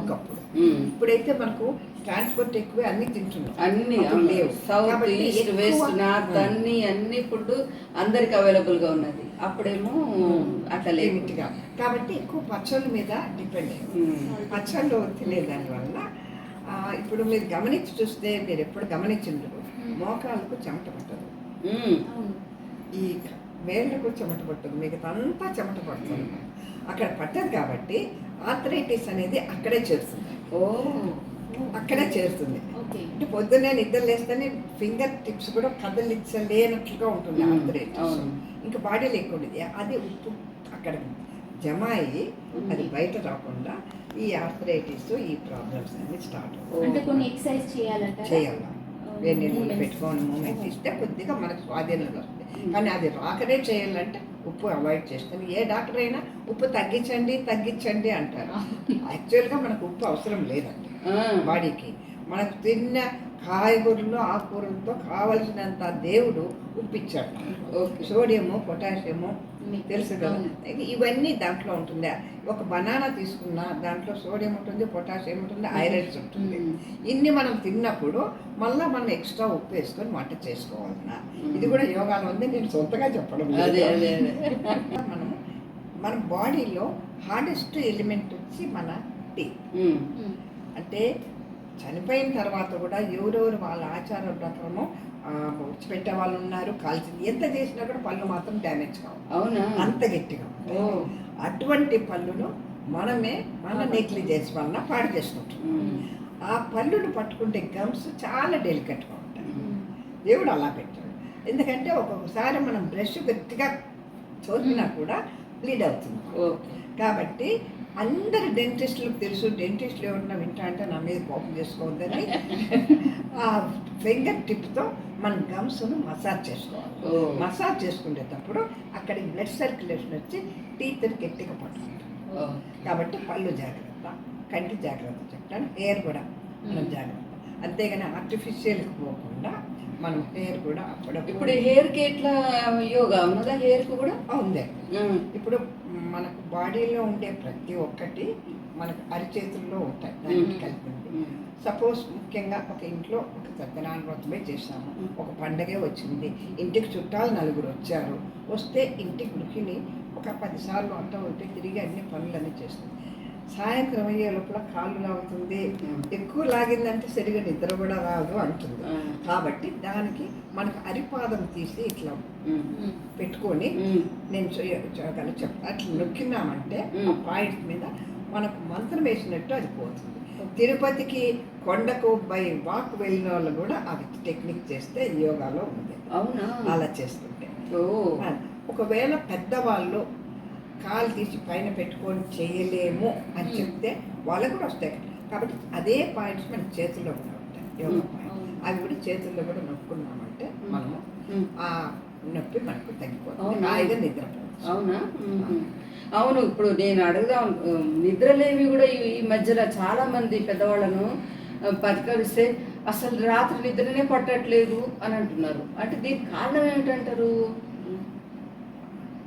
ఒకప్పుడు. ఇప్పుడైతే మనకు ట్రాన్స్పోర్ట్ ఎక్కువే, అన్ని తింటున్నాం. అన్ని లేవు. సౌత్, ఈస్ట్, వెస్ట్, నార్త్ అన్ని ఫుడ్ అందరికి అవైలబుల్గా ఉన్నది. అప్పుడేమో అట్లా లిమిట్గా. కాబట్టి ఎక్కువ పచ్చళ్ళ మీద డిపెండ్ అయ్యారు. పచ్చళ్ళు తినేదాని వల్ల ఇప్పుడు మీరు గమనించి చూస్తే, మీరు ఎప్పుడు గమనించిండ్రు, మోకాళ్ళకు చెమట పట్టదు, ఈ వేళ్ళకు చెమట పట్టదు, మిగతా అంతా చెమట పడుతుంది. అక్కడ పట్టదు కాబట్టి ఆర్థరైటిస్ అనేది అక్కడే చేరుతుంది. అక్కడే చేరుతుంది. అంటే పొద్దున్నే నిద్ర లేస్తేనే ఫింగర్ టిప్స్ కూడా కదలించలేనట్లుగా ఉంటుంది ఆర్థరైటిస్. ఇంకా బాడీలో ఎక్కువ ఉండేది. అది ఉప్పు అక్కడ జమ అయ్యి అది బయట రాకుండా ఈ ఆర్థరైటిస్, ఈ ప్రాబ్లమ్స్ అన్ని స్టార్ట్ అవుతాయి. అంటే కొన్ని ఎక్సర్సైజ్ చేయాలి. వేడి నీళ్ళు పెట్టుకొని మూమెంట్ ఇస్తే కొద్దిగా మనకు స్వాధీనంగా వస్తుంది. కానీ అది రాకనే చేయాలంటే ఉప్పు అవాయిడ్ చేస్తాను. ఏ డాక్టర్ అయినా ఉప్పు తగ్గించండి అంటారు. యాక్చువల్గా మనకు ఉప్పు అవసరం లేదండి బాడీకి. మనకు తిన్న కాయగూరలు ఆకుకూరలతో కావలసినంత దేవుడు ఉప్పిచ్చాడు. ఓకే. సోడియము, పొటాషియము మీకు తెలుసు కదా, అవును. ఇవన్నీ దాంట్లో ఉంటుంది. ఒక బనానా తీసుకున్నా దాంట్లో సోడియం ఉంటుంది, పొటాషియం ఉంటుంది, ఐరన్స్ ఉంటుంది. ఇన్ని మనం తిన్నప్పుడు మళ్ళీ మనం ఎక్స్ట్రా ఉప్పు వేసుకొని వంట చేసుకోవాలన్నా ఇది కూడా యోగాలో ఉంది. నేను సొంతగా చెప్పడం లేదు. అదే అదే అదే. మనము మన బాడీలో హార్డెస్ట్ ఎలిమెంట్ వచ్చి మన టీ. అంటే చనిపోయిన తర్వాత కూడా ఎవరెవరు వాళ్ళ ఆచారం ప్రకారము విడిచిపెట్టే వాళ్ళు ఉన్నారు. కాల్చింది ఎంత చేసినా కూడా పళ్ళు మాత్రం డ్యామేజ్ కావు. అవునా? అంత గట్టిగా ఉంటాయి. ఓ. అటువంటి పళ్ళును మనమే మన నెగ్లిజెన్స్ వలన పాడు చేసుకుంటాం. ఆ పళ్ళును పట్టుకుంటే గమ్స్ చాలా డెలికేట్గా ఉంటాయి. దేవుడు అలా పెట్టాడు. ఎందుకంటే ఒక్కొక్కసారి మనం బ్రష్ గట్టిగా చోపినా కూడా బ్లీడ్ అవుతుంది. ఓకే. కాబట్టి అందరు డెంటిస్టులకు తెలుసు. డెంటిస్టులు ఎవరన్నా వింటా అంటే నా మీద కోపం చేసుకోవద్దని ఆ ఫింగర్ టిప్తో మన గమ్స్ను మసాజ్ చేసుకోవాలి. మసాజ్ చేసుకునేటప్పుడు అక్కడికి బ్లడ్ సర్క్యులేషన్ వచ్చి టీత్ గట్టిగా పట్టుకుంటాం. కాబట్టి పళ్ళు జాగ్రత్త, కంటి జాగ్రత్త చెప్తాను. హెయిర్ కూడా మనం జాగ్రత్త. అంతేగాని ఆర్టిఫిషియల్కి పోకుండా మనం హెయిర్ కూడా అప్పుడప్పుడు. ఇప్పుడు హెయిర్కి ఎట్లా యోగా ఉన్నదా? హెయిర్కి కూడా ఉంది. ఇప్పుడు మనకు బాడీలో ఉండే ప్రతి ఒక్కటి మనకు అరిచేతుల్లో ఉంటాయి. దానికి కలిపింది. సపోజ్ ముఖ్యంగా ఒక ఇంట్లో ఒక సత్యనారాయణ వ్రతమే చేసాము, ఒక పండగే వచ్చింది, ఇంటికి చుట్టాలు 4 వచ్చారు. వస్తే ఇంటి గృహిణి ఒక 10 సార్లు అంటూ ఉంటే తిరిగి అన్ని పనులన్నీ చేస్తుంది. సాయంత్రం అయ్యే లోపల కాళ్ళు లాగుతుంది, ఎక్కువ లాగిందంటే సరిగా నిద్ర కూడా రాదు అంటుంది. కాబట్టి దానికి మనకు అరిపాదం తీసి ఇట్లా పెట్టుకొని నేను చెప్తా అట్లా నొక్కినామంటే ఆ పాయింట్ మీద మనకు మంత్రం వేసినట్టు అది పోతుంది. తిరుపతికి కొండకు బై వాక్ వెళ్ళిన వాళ్ళు కూడా అది టెక్నిక్ చేస్తే యోగాలో ఉంది. అవునా? అలా చేస్తుంటే. ఓ. ఒకవేళ పెద్దవాళ్ళు కాలు తీసి పైన పెట్టుకొని చేయలేము అని చెప్తే వాళ్ళకు కూడా వస్తాయి. కాబట్టి అదే పాయింట్స్ మన చేతుల్లో కూడా ఉంటాయి. యోగా పాయింట్ అవి కూడా చేతుల్లో కూడా నొక్కున్నామంటే మనము ఆ నొప్పి మనకు తగ్గిపోతుంది. హాయిగా నిద్రపోవచ్చు. అవునా? అవును. ఇప్పుడు నేను అడుగుదాం, నిద్రలేమి కూడా ఈ మధ్యలో చాలా మంది పెద్దవాళ్ళను పరికరిస్తే అసలు రాత్రి నిద్రనే పట్టట్లేదు అని అంటున్నారు. అంటే దీనికి కారణం ఏమిటంటారు?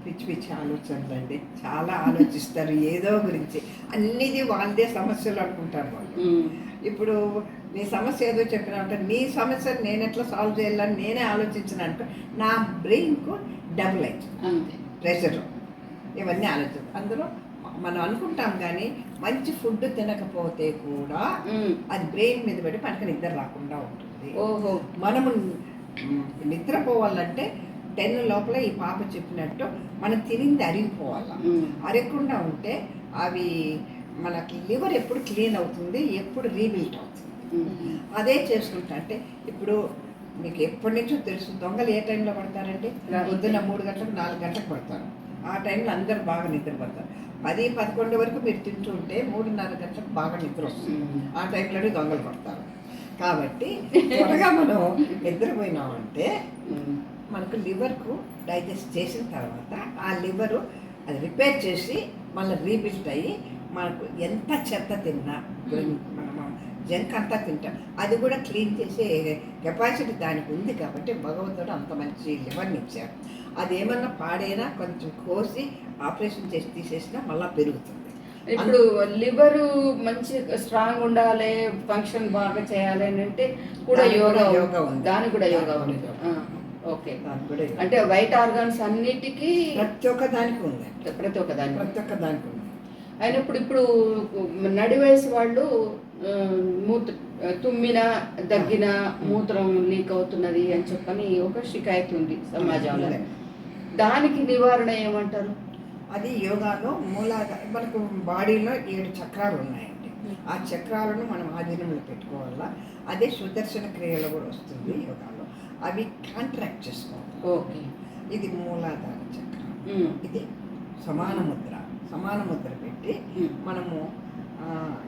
పిచ్చి పిచ్చి ఆలోచనలు అండి. చాలా ఆలోచిస్తారు ఏదో గురించి. అన్నిది వాళ్ళదే సమస్యలు అనుకుంటారు వాళ్ళు. ఇప్పుడు నీ సమస్య ఏదో చెప్పినా అంటే నీ సమస్యను నేను ఎట్లా సాల్వ్ చేయాలని నేనే ఆలోచించిన అనుకో నా బ్రెయిన్కు డబుల్ అవుతుంది ప్రెషర్. ఇవన్నీ ఆలోచన. అందులో మనం అనుకుంటాం కానీ మంచి ఫుడ్ తినకపోతే కూడా అది బ్రెయిన్ మీద పడి మనకి నిద్ర రాకుండా ఉంటుంది. ఓహో. మనము నిద్రపోవాలంటే 10 లోపల ఈ పాప చెప్పినట్టు మనం తినింది అరిగిపోవాలి. అరగకుండా ఉంటే అవి మనకి లివర్ ఎప్పుడు క్లీన్ అవుతుంది, ఎప్పుడు రీబిల్ట్ అవుతుంది. అదే చేసుకుంటా. అంటే ఇప్పుడు మీకు ఎప్పటి నుంచో తెలుసు దొంగలు ఏ టైంలో పడతారండి? పొద్దున్న 3 గంటలకు 4 గంటలకు పడతారు. ఆ టైంలో అందరూ బాగా నిద్రపడతారు. 10-11 వరకు మీరు తింటూ ఉంటే 3:30 గంటలకు బాగా నిద్ర వస్తుంది. ఆ టైంలోనే దొంగలు పడతారు. కాబట్టి త్వరగా మనం నిద్రపోయినామంటే మనకు లివర్కు డైజెస్ట్ చేసిన తర్వాత ఆ లివరు అది రిపేర్ చేసి మళ్ళీ రీబిల్ట్ అయ్యి మనకు ఎంత చెత్త తిన్నా మనం జంక్ అంతా తింటాం అది కూడా క్లీన్ చేసే కెపాసిటీ దానికి ఉంది. కాబట్టి భగవంతుడు అంత మంచి లివర్ని ఇచ్చారు. అది ఏమన్నా పాడైనా కొంచెం కోసి ఆపరేషన్ చేసి తీసేసినా మళ్ళీ పెరుగుతుంది. ఇప్పుడు లివరు మంచి స్ట్రాంగ్ ఉండాలి, ఫంక్షన్ బాగా చేయాలి అని అంటే కూడా యోగా ఉంది. దానికి కూడా యోగా ఉంది. ఓకే. అంటే వైట్ ఆర్గాన్స్ అన్నిటికీ ప్రతి ఒక్క దానికి ఉంది. ప్రతి ఒక్క దానికి ఉంది. అయినప్పుడు ఇప్పుడు నడి వయసు వాళ్ళు తుమ్మిన దగ్గిన మూత్రం లీక్ అవుతున్నది అని చెప్పని ఒక షికాయత్ ఉంది సమాజంలో. దానికి నివారణ ఏమంటారు? అది యోగాలో మనకు బాడీలో 7 చక్రాలు ఉన్నాయండి. ఆ చక్రాలను మనం ఆధీనంలో పెట్టుకోవాలా. అదే సుదర్శన క్రియలో కూడా వస్తుంది యోగాలో. అవి కాంట్రాక్ట్ చేసుకోవాలి. ఓకే. ఇది మూలాధార చక్రం. ఇది సమాన ముద్ర పెట్టి మనము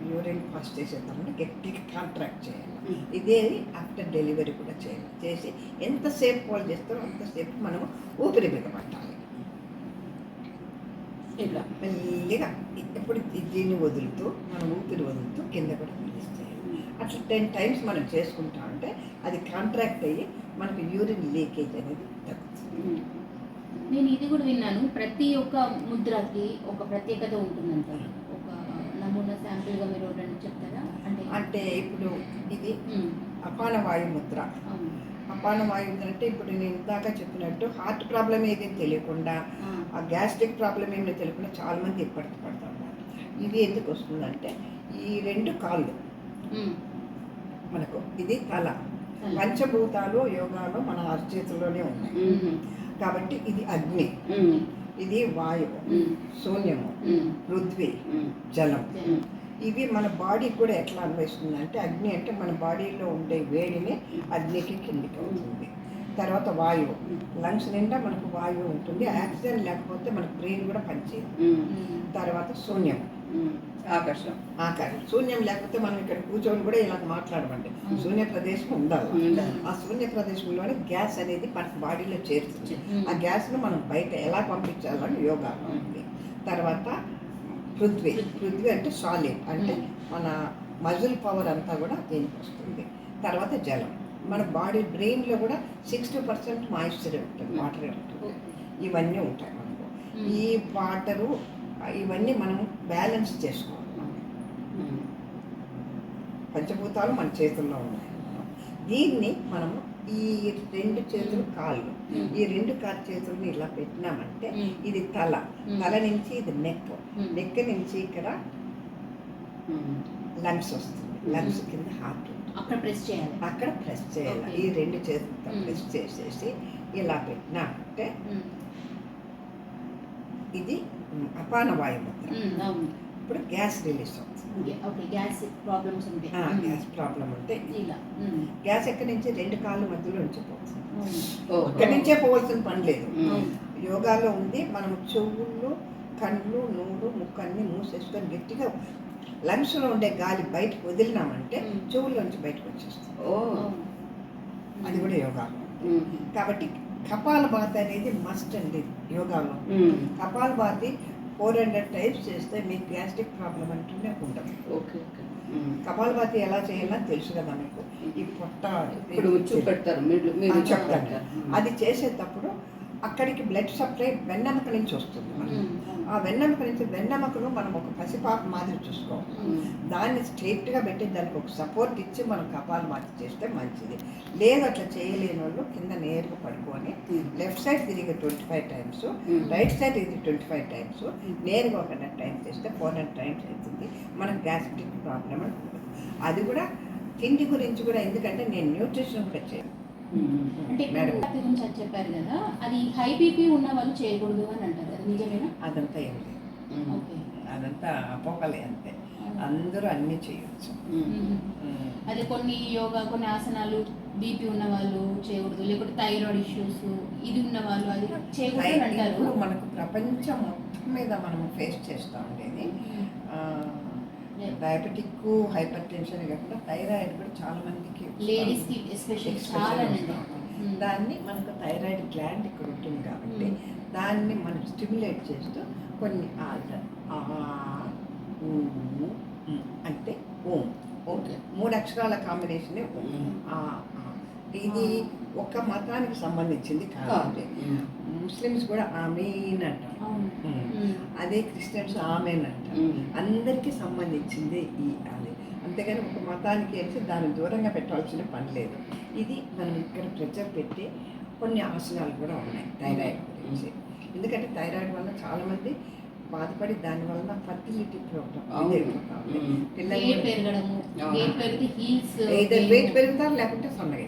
యూరిన్ పాస్ చేసేద్దామంటే గట్టిగా కాంట్రాక్ట్ చేయాలి. ఇదే ఆఫ్టర్ డెలివరీ కూడా చేయాలి. చేసి ఎంతసేపు వాళ్ళు చేస్తారో అంతసేపు మనము ఊపిరి బిగపట్టాలి. ఇట్లా మెల్లిగా ఎప్పుడు దీన్ని వదులుతూ మనం ఊపిరి వదులుతూ కింద కూడా రిలీజ్ చేయాలి. అట్లా 10 టైమ్స్ మనం చేసుకుంటా ఉంటే అది కాంట్రాక్ట్ అయ్యి మనకు యూరిన్ లీకేజ్ అనేది తగ్గుతుంది. నేను ఇది కూడా విన్నాను, ప్రతి ఒక్క ముద్రకి ఒక ప్రత్యేకత ఉంటుందంట. ఒక నమూనా శాంపిల్గా మీరు ఒకటి చెప్తారా? అంటే ఇప్పుడు ఇది ఉమ్, అపాన వాయు ముద్ర. అవును. అపాన వాయు ముద్ర అంటే ఇప్పుడు నేను ఇందాక చెప్పినట్టు హార్ట్ ప్రాబ్లం ఏది తెలియకుండా, ఆ గ్యాస్ట్రిక్ ప్రాబ్లం ఏమీ తెలియకుండా చాలామంది ఇప్పటికి పడతా ఉన్నారు. ఇది ఎందుకు వస్తుందంటే ఈ 2 కాళ్ళు ఉమ్, మనకు, ఇది తల, పంచభూతాలు యోగాలో మన అరచేతుల్లోనే ఉన్నాయి. కాబట్టి ఇది అగ్ని, ఇది వాయువు, శూన్యము, పృథ్వీ, జలం. ఇవి మన బాడీ కూడా ఎట్లా అన్వయిస్తుంది అంటే అగ్ని అంటే మన బాడీలో ఉండే వేడిని అగ్నికి కిందికి అవుతుంది. తర్వాత వాయువు, లంగ్స్ నిండా మనకు వాయువు ఉంటుంది. ఆక్సిజన్ లేకపోతే మనకు బ్రెయిన్ కూడా పనిచేయదు. తర్వాత శూన్యం, ఆకాశం. శూన్యం లేకపోతే మనం ఇక్కడ కూర్చొని కూడా ఇలా మాట్లాడమండి. శూన్య ప్రదేశం ఉండాలి. ఆ శూన్య ప్రదేశంలోనే గ్యాస్ అనేది మన బాడీలో చేరుతుంది. ఆ గ్యాస్ను మనం బయట ఎలా పంపించాలని యోగాలో ఉంది. తర్వాత పృథ్వీ అంటే సాలిడ్, అంటే మన మజిల్ పవర్ అంతా కూడా దీనికి వస్తుంది. తర్వాత జలం, మన బాడీ బ్రెయిన్లో కూడా 60% మాయిశ్చర్ ఉంటుంది, వాటర్ ఉంటుంది. ఇవన్నీ ఉంటాయి మనకు. ఈ వాటరు ఇవన్నీ మనం బ్యాలెన్స్ చేసుకోవాలి. పంచభూతాలు మన చేతుల్లో ఉన్నాయి. దీన్ని మనము ఈ 2 చేతులు కాళ్ళు, ఈ 2 కాళ్ళ చేతుల్ని ఇలా పెట్టినామంటే ఇది తల నుంచి ఇది నెక్ నుంచి ఇక్కడ లంగ్స్ వస్తుంది. లంగ్స్ కింద హార్ట్ ఉంటుంది. అక్కడ ప్రెస్ చేయాలి. ఈ 2 చేతులతో ప్రెస్ చేసేసి ఇలా పెట్టినామంటే ఇది అపాన వాయు ముద్ర. ఇప్పుడు గ్యాస్ రిలీజ్ అవుతుంది. గ్యాస్ ప్రాబ్లమ్స్ ఉంటాయి. గ్యాస్ ప్రాబ్లం ఉంటే ఇలా గ్యాస్ ఎక్కడి నుంచి 2 కాళ్ళ మధ్యలో నుంచి పోతుంది. ఇక్కడి నుంచే పోవాల్సిన పని లేదు. యోగాలో ఉంది. మనం చెవులు, కళ్ళు, నోరు, ముక్కు అన్ని మూసేసుకొని గట్టిగా లంగ్స్లో ఉండే గాలి బయటకు వదిలినామంటే చెవుల్లోంచి బయటకు వచ్చేస్తుంది. అది కూడా యోగాలో. కాబట్టి కపాలభాతి అనేది మస్ట్ అండి యోగాలో. కపాలభాతి 400 టైమ్స్ చేస్తే మీకు గ్యాస్ట్రిక్ ప్రాబ్లం అంటూనే ఉండదు. కపాలభాతి ఎలా చేయాలో తెలుసు కదా మీకు. ఈ పొట్ట ఇప్పుడు చూపెడతారు, చెప్తాను. అది చేసేటప్పుడు అక్కడికి బ్లడ్ సప్లై వెన్నెముక నుంచి వస్తుంది. ఆ వెన్నెముక నుంచి వెన్నెముకను మనం ఒక పసిపాప మాదిరి చూసుకోవాలి. దాన్ని స్ట్రైట్గా పెట్టి దానికి ఒక సపోర్ట్ ఇచ్చి మనం కపాలభాతి చేస్తే మంచిది. లేదు అట్లా చేయలేని వాళ్ళు కింద నేరుగా పడుకొని లెఫ్ట్ సైడ్ తిరిగి 25 టైమ్స్, రైట్ సైడ్ తిరిగి 25 టైమ్స్, నేరుగా 100 టైమ్స్ చేస్తే 400 టైమ్స్ అవుతుంది. మనకు గ్యాస్ట్రిక్ ప్రాబ్లం ఉంటుంది. అది కూడా తిండి గురించి కూడా, ఎందుకంటే నేను న్యూట్రిషన్ కూడా చేయను. అంటే గురించి అది చెప్పారు కదా, అది హై బీపీ ఉన్న వాళ్ళు చేయకూడదు అని అంటారు, అది నిజమేనా? అదంతా ఏం లేదు, అదంతా అపోకలే. అంతే, అందరూ అన్నీ చేయవచ్చు. అది కొన్ని యోగా, కొన్ని ఆసనాలు బీపీ ఉన్న వాళ్ళు చేయకూడదు, లేకపోతే థైరాయిడ్ ఇష్యూస్ ఇది ఉన్న వాళ్ళు అది చేయకూడదు అంటారు. మనకు ప్రపంచం మొత్తం మీద మనం ఫేస్ చేస్తూ ఉండేది డయాబెటిక్, హైపర్ టెన్షన్ కాకుండా థైరాయిడ్ కూడా చాలా మందికి, లేడీస్కి ఎస్పెషల్లీ చాలా. దాన్ని మనకు థైరాయిడ్ గ్లాండ్ ఇక్కడ ఉంటుంది కాబట్టి దాన్ని మనం స్టిమ్యులేట్ చేస్తూ కొన్ని అంటే ఓం, ఓకే, 3 అక్షరాల కాంబినేషనే ఓం. ఇది ఒక మతానికి సంబంధించింది కాదు. ముస్లిమ్స్ కూడా ఆమీన్ అంటారు, అదే క్రిస్టియన్స్ ఆమెన్ అంటారు. అందరికీ సంబంధించింది ఈ అది. అంతేగాని ఒక మతానికి వేసి దాన్ని దూరంగా పెట్టాల్సిన పని లేదు. ఇది మనం ఇక్కడ ప్రెజర్ పెట్టి కొన్ని ఆసనాలు కూడా ఉన్నాయి థైరాయిడ్ గురించి. ఎందుకంటే థైరాయిడ్ వల్ల చాలామంది బాధపడి దానివల్ల ఫర్టిలిటీ ప్రాబ్లం, పిల్లలు వెయిట్ పెరుగుతారు, లేకుంటే సన్నగా.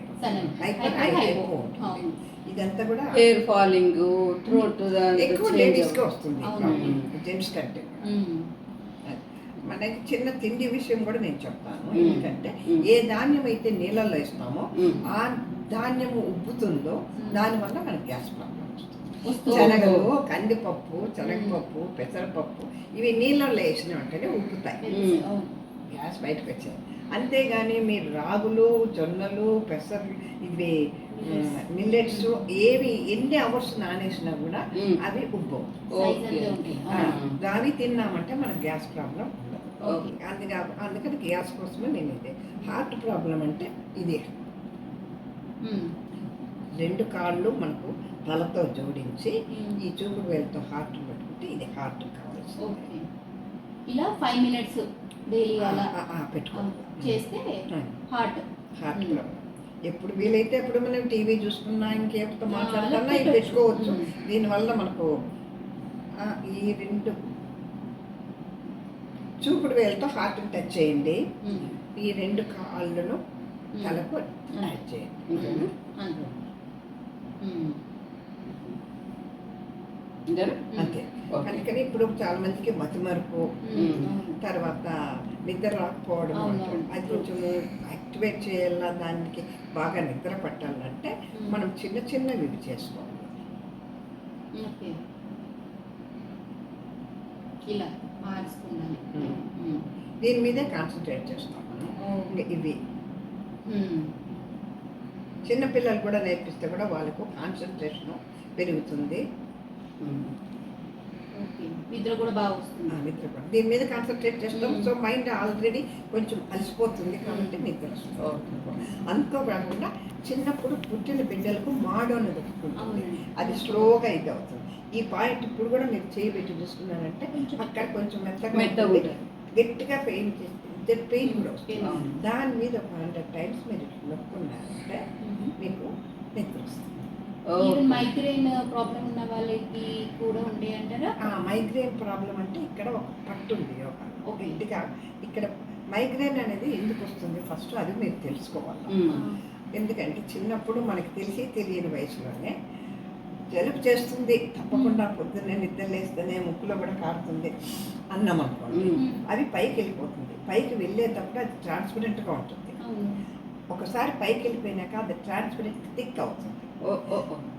ఇదంతా కూడా హెయిర్ ఫాలింగ్, థ్రోట్ ఎక్కువ లేడీస్కి వస్తుంది, జెంట్స్ కంటే. మనకి చిన్న తిండి విషయం కూడా నేను చెప్తాను. ఎందుకంటే ఏ ధాన్యం అయితే నీళ్ళల్లో ఇస్తామో ఆ ధాన్యము ఉబ్బుతుందో దానివల్ల మనకి గ్యాస్ ప్రాబ్లం వస్తుంది. శనగలు, కందిపప్పు, శనగపప్పు, పెసరపప్పు ఇవి నీళ్ళల్లో వేసిన వెంటనే ఉబ్బుతాయి, గ్యాస్ బయటకు వచ్చాయి. అంతేగాని మీరు రాగులు, జొన్నలు, పెసరు, ఇవి మిల్లెట్స్ ఏవి ఎన్ని అవర్స్ నానేసినా కూడా అవి ఉబ్బవు. దాన్ని తిన్నామంటే మనకు గ్యాస్ ప్రాబ్లం ఉండదు. ఓకే. అందుకని గ్యాస్ కోసమే నేను ఇదే. హార్ట్ ప్రాబ్లం అంటే ఇదే. రెండు కాళ్ళు మనకు తలతో జోడించి ఈ చూపుడు వేలతో హార్ట్ పెట్టుకుంటే ఇది హార్ట్ కావాల్సింది. ఓకే. ఇలా 5 minutes డైలీ అలా పెట్టుకోవాలి. చేస్తే హార్ట్ ప్రాబ్లం ఎప్పుడు వీలైతే ఎప్పుడు మనం టీవీ చూసుకున్నా ఇంకేపుతో మాట్లాడుతున్నా ఇది పెట్టుకోవచ్చు. దీనివల్ల మనకు ఈ రెండు చూపుడు వేలతో హార్ట్ని టచ్ చేయండి. ఈ రెండు కాళ్ళను తలకు యాడ్ చేయండి. అంతే. అందుకని ఇప్పుడు చాలా మందికి మతిమరుపు, తర్వాత నిద్ర రాకపోవడం అంటారు. అది కొంచెం యాక్టివేట్ చేయాలా, దానికి బాగా నిద్ర పట్టాలంటే మనం చిన్న చిన్నవి చేసుకోవాలి. ఇలా మార్చుకుండాలి. దీని మీదే కాన్సన్ట్రేట్ చేస్తాం మనం. ఇంకా ఇవి చిన్నపిల్లలు కూడా నేర్పిస్తే కూడా వాళ్ళకు కాన్సన్ట్రేషన్ పెరుగుతుంది. నిద్ర కూడా బాగా వస్తుంది. నిద్ర కూడా దీని మీద కాన్సన్ట్రేట్ చేస్తాం. సో మైండ్ ఆల్రెడీ కొంచెం అలసిపోతుంది కాబట్టి నిద్ర వస్తుంది. అంతో కాకుండా చిన్నప్పుడు పుట్టిన బిడ్డలకు మాడు అనేది ఉంటుంది. అది స్లోగా ఇది అవుతుంది. ఈ పాయింట్ ఇప్పుడు కూడా మీరు చేయబెట్టి చూసుకున్నారంటే అక్కడ కొంచెం మెత్తగా గట్టిగా పెయిన్ చేస్తే పెయిన్ కూడా వస్తుంది. దాని మీద ఒక 100 times మీరు నొక్కున్నారంటే మీకు నిద్ర వస్తుంది. మైగ్రేన్ ప్రాబ్లం ఉన్న వాళ్ళకి కూడా ఉండే అంటారా? మైగ్రేన్ ప్రాబ్లం అంటే ఇక్కడ ఒక పట్టు ఉంది యోగా. గట్టిగా ఇక్కడ మైగ్రేన్ అనేది ఎందుకు వస్తుంది ఫస్ట్ అది మీరు తెలుసుకోవాలి. ఎందుకంటే చిన్నప్పుడు మనకి తెలియని వయసులోనే జలుబు చేస్తుంది, తప్పకుండా పొద్దున్నే నిద్ర లేస్తేనే ముక్కులో కూడా కారుతుంది అన్నం అనుకోండి. అది పైకి వెళ్ళిపోతుంది. పైకి వెళ్ళేటప్పుడు అది ట్రాన్స్పరెంట్గా ఉంటుంది. ఒకసారి పైకి వెళ్ళిపోయినాక అది ట్రాన్స్పరెంట్ థిక్ అవుతుంది.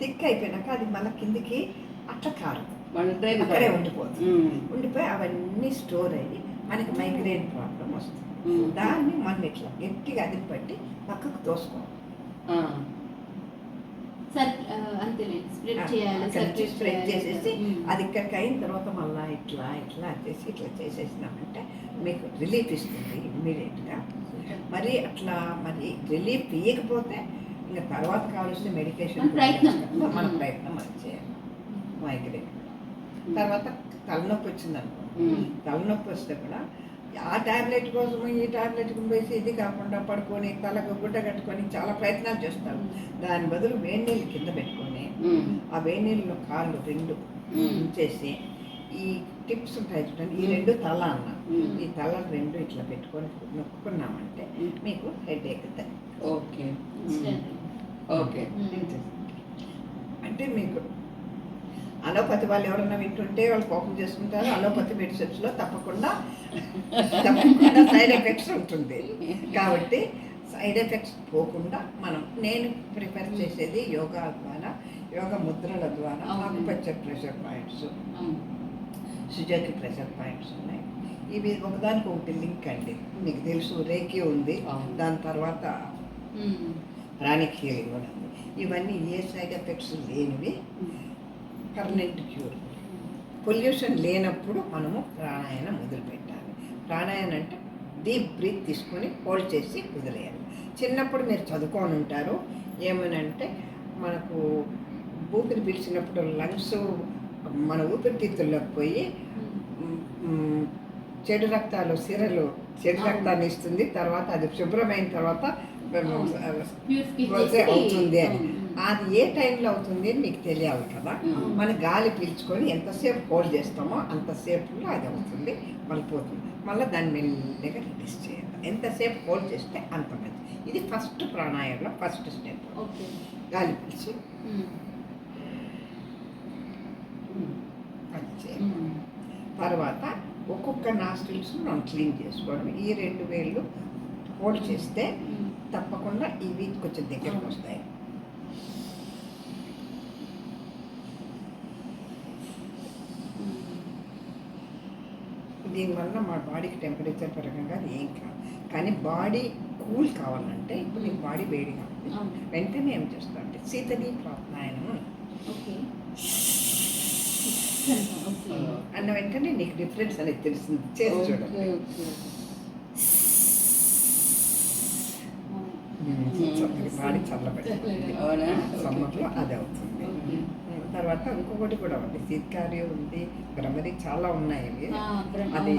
థిక్ అయిపోయినాక అది మన కిందికి అట్లా కారదు, అక్కడే ఉండిపోతుంది. ఉండిపోయి అవన్నీ స్టోర్ అయ్యి మనకి మైగ్రేన్ ప్రాబ్లం వస్తుంది. దాన్ని మనం ఇట్లా గట్టిగా అది పట్టి పక్కకు తోసుకోవాలి. స్ప్రెడ్ చేసేసి అది ఇక్కడికి అయిన తర్వాత మళ్ళీ ఇట్లా చేసేసినామంటే మీకు రిలీఫ్ ఇస్తుంది ఇమ్మీడియట్గా. మరి రిలీఫ్ ఇవ్వకపోతే ఇంకా తర్వాత కావాల్సిన మెడికేషన్ మన ప్రయత్నం మనం చేయాలి. మైగ్రేన్ తర్వాత తలనొప్పి వచ్చిందనుకో, తలనొప్పి వస్తే కూడా ఆ ట్యాబ్లెట్ కోసం ఈ ట్యాబ్లెట్ వేసి ఇది కాకుండా పడుకొని తలకు గుడ్డ కట్టుకొని చాలా ప్రయత్నాలు చేస్తారు. దాని బదులు వేడి నీళ్ళు కింద పెట్టుకొని ఆ వేడి నీళ్ళలో కాళ్ళు రెండు ఉంచేసి ఈ టిప్స్ ఉంటాయి చూడండి, ఈ రెండు తల అన్న ఈ తల రెండు ఇట్లా పెట్టుకొని నొక్కున్నామంటే మీకు హెడేక్ ఓకే ఓకే. అంటే మీకు అలోపతి వాళ్ళు ఎవరన్నా వింటుంటే వాళ్ళు కోపం చేసుకుంటారు. అలోపతి మెడిసిన్స్లో తప్పకుండా సైడ్ ఎఫెక్ట్స్ ఉంటుంది. కాబట్టి సైడ్ ఎఫెక్ట్స్ పోకుండా నేను ప్రిఫర్ చేసేది యోగా ద్వారా, యోగా ముద్రల ద్వారా. ఆకుపచ్చర్ ప్రెషర్ పాయింట్స్, సుజాకి ప్రెషర్ పాయింట్స్ ఉన్నాయి. ఇవి ఒకదానికి ఒకటి లింక్ అండి. మీకు తెలుసు రేకి ఉంది, దాని తర్వాత ప్రాణిక్ హీలింగ్ కూడా ఉంది. ఇవన్నీ ఏ సైడ్ ఎఫెక్ట్స్ లేనివి, పర్మనెంట్ క్యూర్. పొల్యూషన్ లేనప్పుడు మనము ప్రాణాయామం మొదలుపెట్టాలి. ప్రాణాయామం అంటే డీప్ బ్రీత్ తీసుకొని హోల్డ్ చేసి వదిలేయాలి. చిన్నప్పుడు మీరు చదువుకొని ఉంటారు ఏమనంటే మనకు ఊపిరి పీల్చినప్పుడు లంగ్స్ మన ఊపిరితిత్తుల్లోకి పోయి చెడు రక్తాలు సిరలు చెడు రక్తాన్ని ఇస్తుంది. తర్వాత అది శుభ్రమైన తర్వాత అవుతుంది అని. అది ఏ టైంలో అవుతుంది అని మీకు తెలియాలి కదా. మన గాలి పీల్చుకొని ఎంతసేపు హోల్డ్ చేస్తామో అంతసేపులో అది అవుతుంది, మళ్ళీ పోతుంది. మళ్ళీ దాన్ని మెల్లగా రిలీజ్ చేయాలి. ఎంతసేపు హోల్డ్ చేస్తే అంత మంచి. ఇది ఫస్ట్ ప్రాణాయామంలో ఫస్ట్ స్టెప్. గాలి పీల్చి అది చేయాలి. తర్వాత ఒక్కొక్క నాస్ట్రిల్స్ మనం క్లీన్ చేసుకోవడం. ఈ 2 వేళ్ళు హోల్డ్ చేస్తే తప్పకుండా ఇవి కొంచెం దగ్గరకు వస్తాయి. దీనివల్ల మా బాడీకి టెంపరేచర్ పరంగా అది ఏం కాదు. కానీ బాడీ కూల్ కావాలంటే ఇప్పుడు నీకు బాడీ వేడిగా ఉంది, వెంటనే ఏం చేస్తా అంటే శీతలి ప్రాణాయామం. అన్న వెంటనే నీకు డిఫరెన్స్ అనేది తెలుస్తుంది. చేసి చూడండి. బాడీ చల్లబెట్టాలి. అవునా? సమ్మర్లో అది అవుతుంది. తర్వాత ఇంకొకటి కూడా ఉంది, శీతకారి ఉంది, భ్రమరి, చాలా ఉన్నాయి అవి.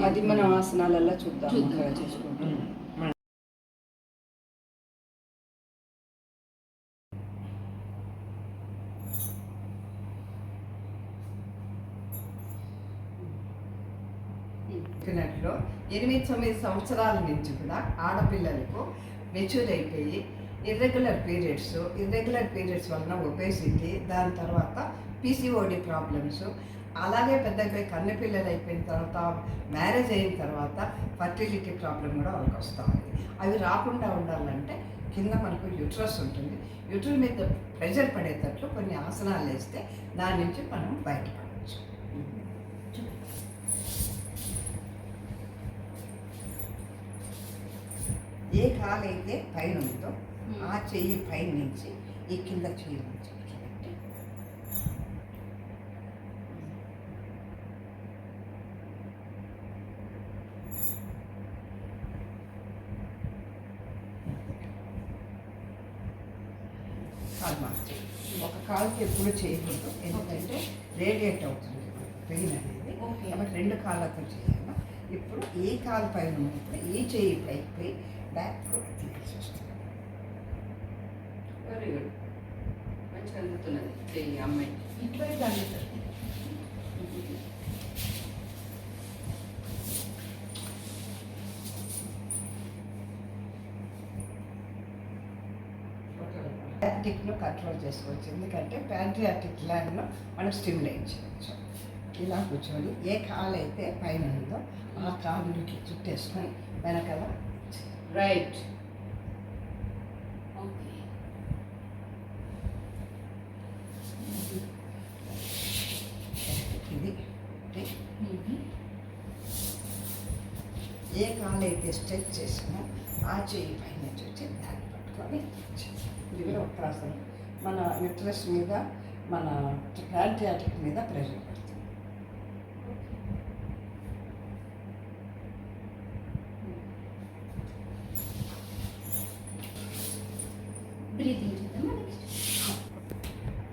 అది మనం ఆసనాలలో చూద్దాం చేసుకుంటాం. చెప్పినట్లు 8-9 సంవత్సరాల నుంచి కూడా ఆడపిల్లలకు మెచ్యూర్ అయిపోయి ఇర్రెగ్యులర్ పీరియడ్స్ వలన ఒబేసిటీ, దాని తర్వాత పీసీఓడి ప్రాబ్లమ్స్, అలాగే పెద్దగా కన్నెపిల్లలు అయిపోయిన తర్వాత, మ్యారేజ్ అయిన తర్వాత ఫర్టిలిటీ ప్రాబ్లం కూడా వాళ్ళకి వస్తుంది. అవి రాకుండా ఉండాలంటే కింద మనకు యూట్రస్ ఉంటుంది. యూట్రస్ మీద ప్రెషర్ పడేటట్లు కొన్ని ఆసనాలు వేస్తే దాని నుంచి మనం బయటపడవచ్చు. ఏ కాలు అయితే పైన ఉందో ఆ చెయ్యి పైన నుంచి ఈ కింద చెయ్యి నుంచి పెట్టి కాలు మార్చి ఒక కాలుకి ఎప్పుడు చేయకూడదు, ఎందుకంటే రేడియేట్ అవుతుంది పెయిన్ అనేది. కాబట్టి 2 కాళ్ళతో చేయాలి. ఇప్పుడు ఈ కాలు పైన ఉన్నప్పుడు ఈ చెయ్యి పైకి పోయి బ్యాక్ కూడా తీయాల్సి వస్తుంది. వెరీ గుడ్, మంచిగా అందుతున్నది ఈ అమ్మాయి. ఇట్లా అందుతుంది. ప్యాంట్రియాటిక్ను కంట్రోల్ చేసుకోవచ్చు, ఎందుకంటే ప్యాంట్రియాటిక్ గ్లాండ్ను మనం స్టిమ్యులేట్ చేయవచ్చు. ఇలా కూర్చొని ఏ కాలు అయితే పైన ఉందో ఆ కాలుకి చుట్టేసుకొని వెనకాల రైట్. ఇది ఏ కాలు అయితే స్ట్రెచ్ చేసామో ఆ చెయ్యి పైన వచ్చి దాన్ని పట్టుకొని ఇది కూడా ఒక ఆసనం. మన యూట్రస్ మీద, మన ప్యాంట్రియాటిక్ మీద ప్రెషర్ పడుతుంది.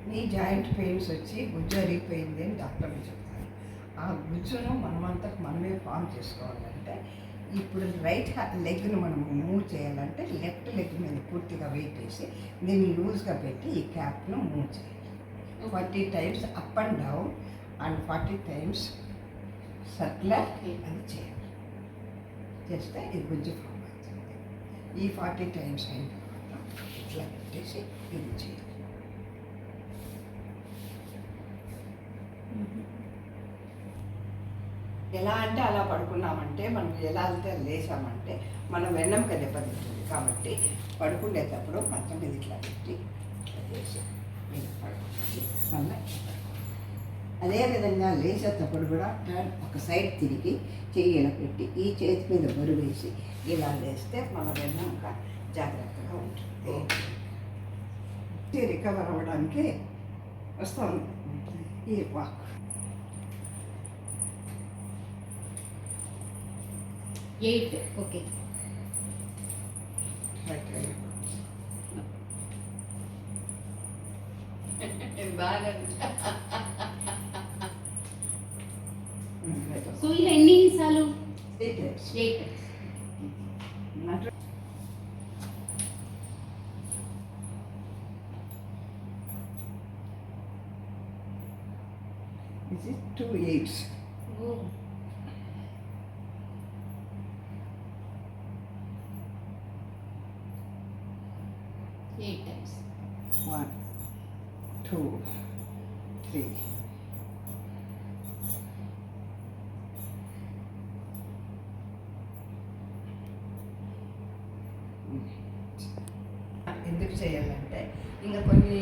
నీ జాయింట్ పెయిన్స్ వచ్చి గుజ్జు అరిగిపోయింది అని డాక్టర్లు చెప్తారు. ఆ గుజ్జును మనమంతకు మనమే ఫామ్ చేసుకోవాలంటే ఇప్పుడు రైట్ లెగ్ను మనం మూవ్ చేయాలంటే లెఫ్ట్ లెగ్ మీద పూర్తిగా వెయిట్ వేసి దీన్ని లూజ్గా పెట్టి ఈ క్యాప్ను మూవ్ చేయాలి. 40 times up and down and 40 times circular అది చేయాలి. చేస్తే ఇది గుజ్జు ఫామ్ అవుతుంది. ఈ 40 times అయిన తర్వాత ఇట్లా పెట్టేసి ఇది చేయాలి. ఎలా అంటే అలా పడుకున్నామంటే, మనం ఎలా అయితే లేసామంటే మనం వెన్నెముక దెబ్బతింటుంది. కాబట్టి పడుకునేటప్పుడు మంచం మీద ఇట్లా పెట్టి ఇట్లా చేసి మీరు పడుకోండి. మళ్ళీ అదేవిధంగా లేచేటప్పుడు కూడా ఒక సైడ్ తిరిగి చెయ్యి ఇలా పెట్టి ఈ చేతి మీద బరువు వేసి ఇలా లేస్తే మన వెన్నెముక జాగ్రత్తగా ఉంటుంది. రికవర్ అవ్వడానికి వస్తాను ఈ వాక్. ఓకే, బాగా. సో ఇలా ఎన్నిసార్లు? 8 times. 8 times. This is 2 8s. Oh. Eight times. 1 2 3 ఎందుకు చేయాలంటే ఇంకా కొన్ని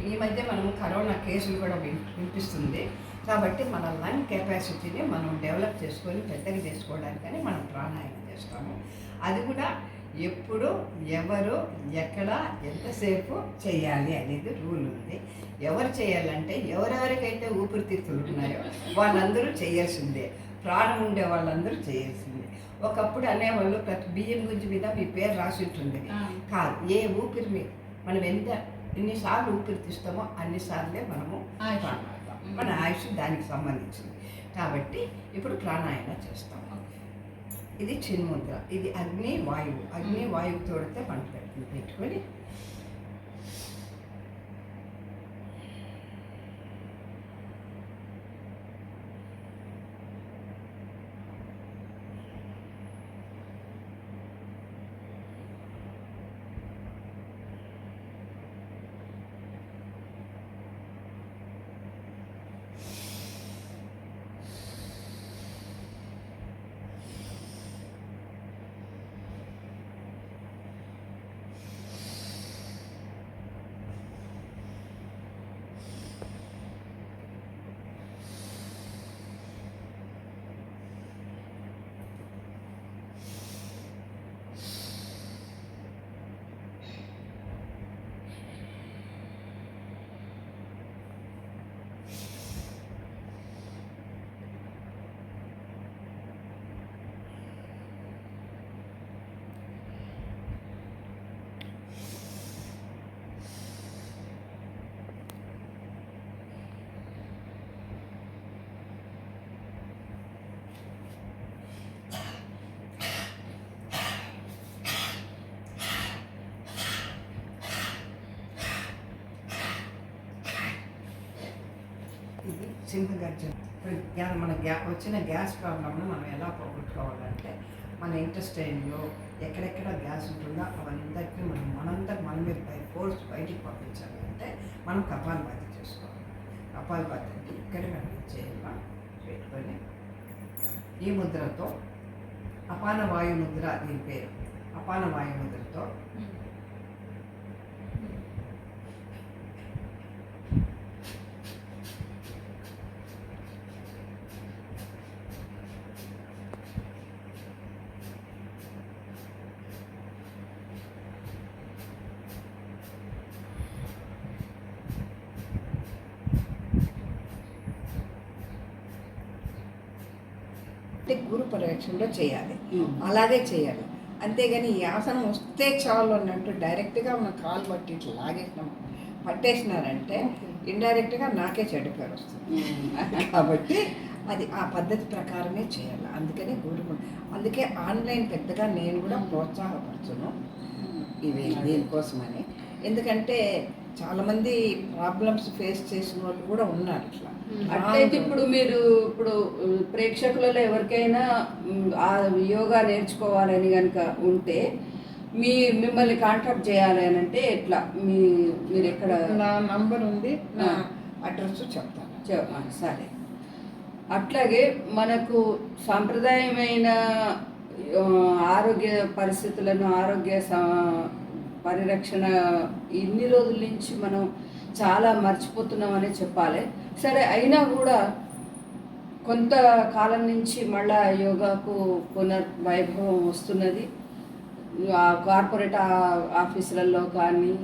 ఈ మధ్య మనము కరోనా కేసులు కూడా వినిపిస్తుంది. కాబట్టి మన లంగ్ కెపాసిటీని మనం డెవలప్ చేసుకొని పెద్దగా చేసుకోవడానికని మనం ప్రాణాయామం చేస్తాము. అది కూడా ఎప్పుడు ఎవరు ఎక్కడ ఎంతసేపు చేయాలి అనేది రూల్ ఉంది. ఎవరు చేయాలంటే ఎవరెవరికైతే ఊపిరితిత్తులు ఉన్నాయో వాళ్ళందరూ చేయాల్సిందే, ప్రాణం ఉండే వాళ్ళందరూ చేయాల్సిందే. ఒకప్పుడు అనేవాళ్ళు ప్రతి బియ్యం గుంజి మీద మీ పేరు రాసి ఉంటుంది. కాదు, ఏ ఊపిరి మీద మనం ఎన్నిసార్లు ఊపిరి తీస్తామో అన్నిసార్లే మనము ప్రాణాడతాం. మన ఆయుష్ దానికి సంబంధించింది. కాబట్టి ఇప్పుడు ప్రాణాయామం చేస్తాం. ఇది చిన్ముద్ర, ఇది అగ్ని వాయువు. అగ్ని వాయువు తోడితే పంట పెట్టుకొని ఇది సింహగర్జన. మన వచ్చిన గ్యాస్ ప్రాబ్లమ్ను మనం ఎలా పోగొట్టుకోవాలంటే మన ఇంటెస్టైన్లో ఎక్కడెక్కడ గ్యాస్ ఉంటుందో అవన్నీ మన మీద ఫోర్స్ బయటికి పంపించాలి అంటే మనం కపాలభాతి చేసుకోవాలి. కపాలభాతి అంటే ఇక్కడ మనం చేయాల పెట్టుకొని ఈ ముద్రతో అపాన వాయు ముద్ర, దీని పేరు అపాన వాయు ముద్రతో గురు పర్యవేక్షణలో చేయాలి. అలాగే చేయాలి. అంతేగాని ఈ ఆసనం వస్తే చాలు అన్నట్టు డైరెక్ట్గా మన కాలు పట్టి ఇట్లా లాగేసినాం పట్టేసినారంటే ఇండైరెక్ట్గా నాకే చెడు పేరు వస్తుంది. కాబట్టి అది ఆ పద్ధతి ప్రకారమే చేయాలి. అందుకని అందుకే ఆన్లైన్ పెద్దగా నేను కూడా ప్రోత్సాహపడుతున్నాను ఇవి దీనికోసమని. ఎందుకంటే చాలామంది ప్రాబ్లమ్స్ ఫేస్ చేసిన వాళ్ళు కూడా ఉన్నారు. ఇట్లా అట్లయితే ఇప్పుడు ప్రేక్షకులలో ఎవరికైనా ఆ యోగా నేర్చుకోవాలని కనుక ఉంటే మిమ్మల్ని కాంటాక్ట్ చేయాలి అని అంటే ఎట్లా? మీరు ఎక్కడ? నా నంబర్ ఉంది, నా అడ్రస్ చెప్తాను. సరే. అట్లాగే మనకు సాంప్రదాయమైన ఆరోగ్య పరిస్థితులను, ఆరోగ్య పరిరక్షణ ఇన్ని రోజుల నుంచి మనం చాలా మర్చిపోతున్నామని చెప్పాలి. సరే, అయినా కూడా కొంతకాలం నుంచి మళ్ళా యోగాకు పునర్వైభవం వస్తున్నది. కార్పొరేట్ ఆఫీసులలో కానీ,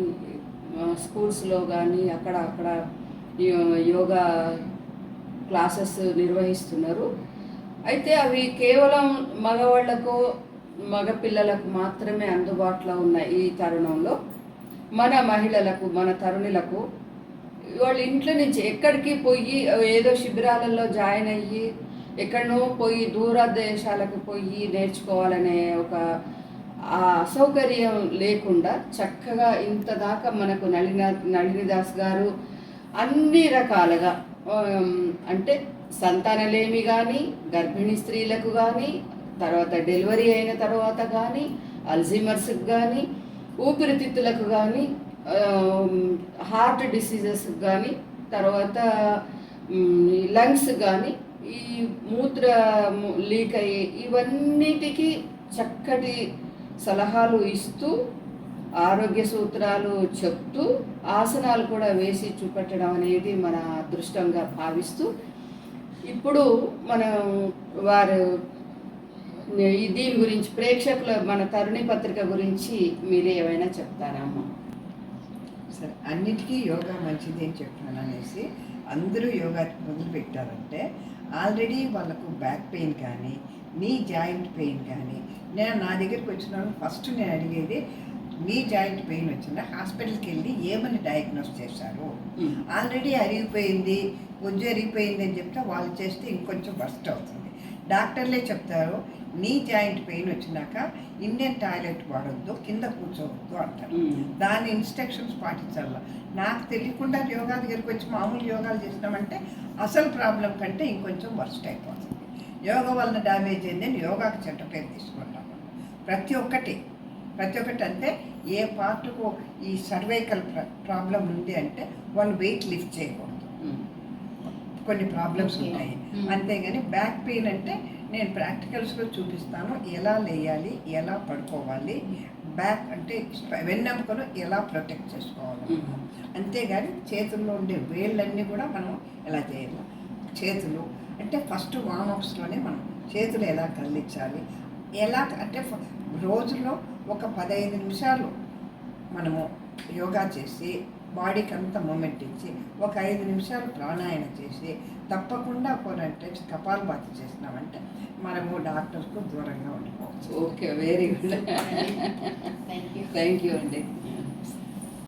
స్కూల్స్లో కానీ అక్కడ యోగా క్లాసెస్ నిర్వహిస్తున్నారు. అయితే అవి కేవలం మగవాళ్లకు, మగపిల్లలకు మాత్రమే అందుబాటులో ఉన్న ఈ తరుణంలో మన మహిళలకు, మన తరుణులకు వాళ్ళ ఇంట్లో నుంచి ఎక్కడికి పోయి ఏదో శిబిరాలలో జాయిన్ అయ్యి ఎక్కడనో పోయి దూర దేశాలకు పోయి నేర్చుకోవాలనే ఒక అసౌకర్యం లేకుండా చక్కగా ఇంత దాకా మనకు నళినిదాస్ గారు అన్ని రకాలుగా అంటే సంతానలేమి కానీ, గర్భిణీ స్త్రీలకు కానీ, తర్వాత డెలివరీ అయిన తర్వాత కానీ, అల్జీమర్స్కి కానీ, ఊపిరితిత్తులకు కానీ, హార్ట్ డిసీజెస్కి కానీ, తర్వాత లంగ్స్ కానీ, ఈ మూత్ర లీక్ అయ్యి ఇవన్నిటికీ చక్కటి సలహాలు ఇస్తూ, ఆరోగ్య సూత్రాలు చెప్తూ, ఆసనాలు కూడా వేసి చూపెట్టడం అనేది మన అదృష్టంగా భావిస్తూ, ఇప్పుడు మనం వారు దీని గురించి ప్రేక్షకుల మన తరుణి పత్రిక గురించి మీరు ఏమైనా చెప్తారా అమ్మ? సరే, అన్నిటికీ యోగా మంచిది అని చెప్తున్నాను అనేసి అందరూ యోగా మొదలు పెట్టారంటే ఆల్రెడీ వాళ్ళకు బ్యాక్ పెయిన్ కానీ నీ జాయింట్ పెయిన్ కానీ నా దగ్గరికి వచ్చిన ఫస్ట్ నేను అడిగేది మీ జాయింట్ పెయిన్ వచ్చిందా హాస్పిటల్కి వెళ్ళి ఏమని డయాగ్నోస్ చేశారు. ఆల్రెడీ అరిగిపోయింది బొజ్జు అరిగిపోయింది అని చెప్తే వాళ్ళు చేస్తే ఇంకొంచెం వర్స్ట్ అవుతుంది. డాక్టర్లే చెప్తారు నీ జాయింట్ పెయిన్ వచ్చినాక ఇండియన్ టాయిలెట్ వాడొద్దు, కింద కూర్చోవద్దు అంటారు. దాని ఇన్స్ట్రక్షన్స్ పాటించాల. నాకు తెలియకుండా యోగా దగ్గరికి వచ్చి మామూలు యోగాలు చేసినామంటే అసలు ప్రాబ్లం కంటే ఇంకొంచెం వర్స్ట్ అయిపోతుంది. యోగా వలన డ్యామేజ్ అయింది అని యోగాకి చెడ్డ పేరు తీసుకుంటాము. ప్రతి ఒక్కటి అంటే ఏ పార్ట్కు ఈ సర్వైకల్ ప్రాబ్లం ఉంది అంటే వాళ్ళు వెయిట్ లిఫ్ట్ చేయకూడదు, కొన్ని ప్రాబ్లమ్స్ ఉన్నాయి. అంతేగాని బ్యాక్ పెయిన్ అంటే నేను ప్రాక్టికల్స్లో చూపిస్తాను ఎలా లేయాలి, ఎలా పడుకోవాలి, బ్యాక్ అంటే వెన్నెముకను ఎలా ప్రొటెక్ట్ చేసుకోవాలి. అంతేగాని చేతుల్లో ఉండే వేళ్ళన్నీ కూడా మనం ఎలా చేయాలి. చేతులు అంటే ఫస్ట్ వార్మప్స్లోనే మనం చేతులు ఎలా కదిలించాలి, ఎలా అంటే రోజులో ఒక 15 నిమిషాలు మనము యోగా చేసి బాడీకి అంతా మూమెంట్ ఇచ్చి ఒక 5 నిమిషాలు ప్రాణాయామం చేసి తప్పకుండా కొనంటే కపాలభాతి చేసినామంటే మనము డాక్టర్స్కు దూరంగా ఉండిపోవచ్చు. Okay, very good. Thank you అండి.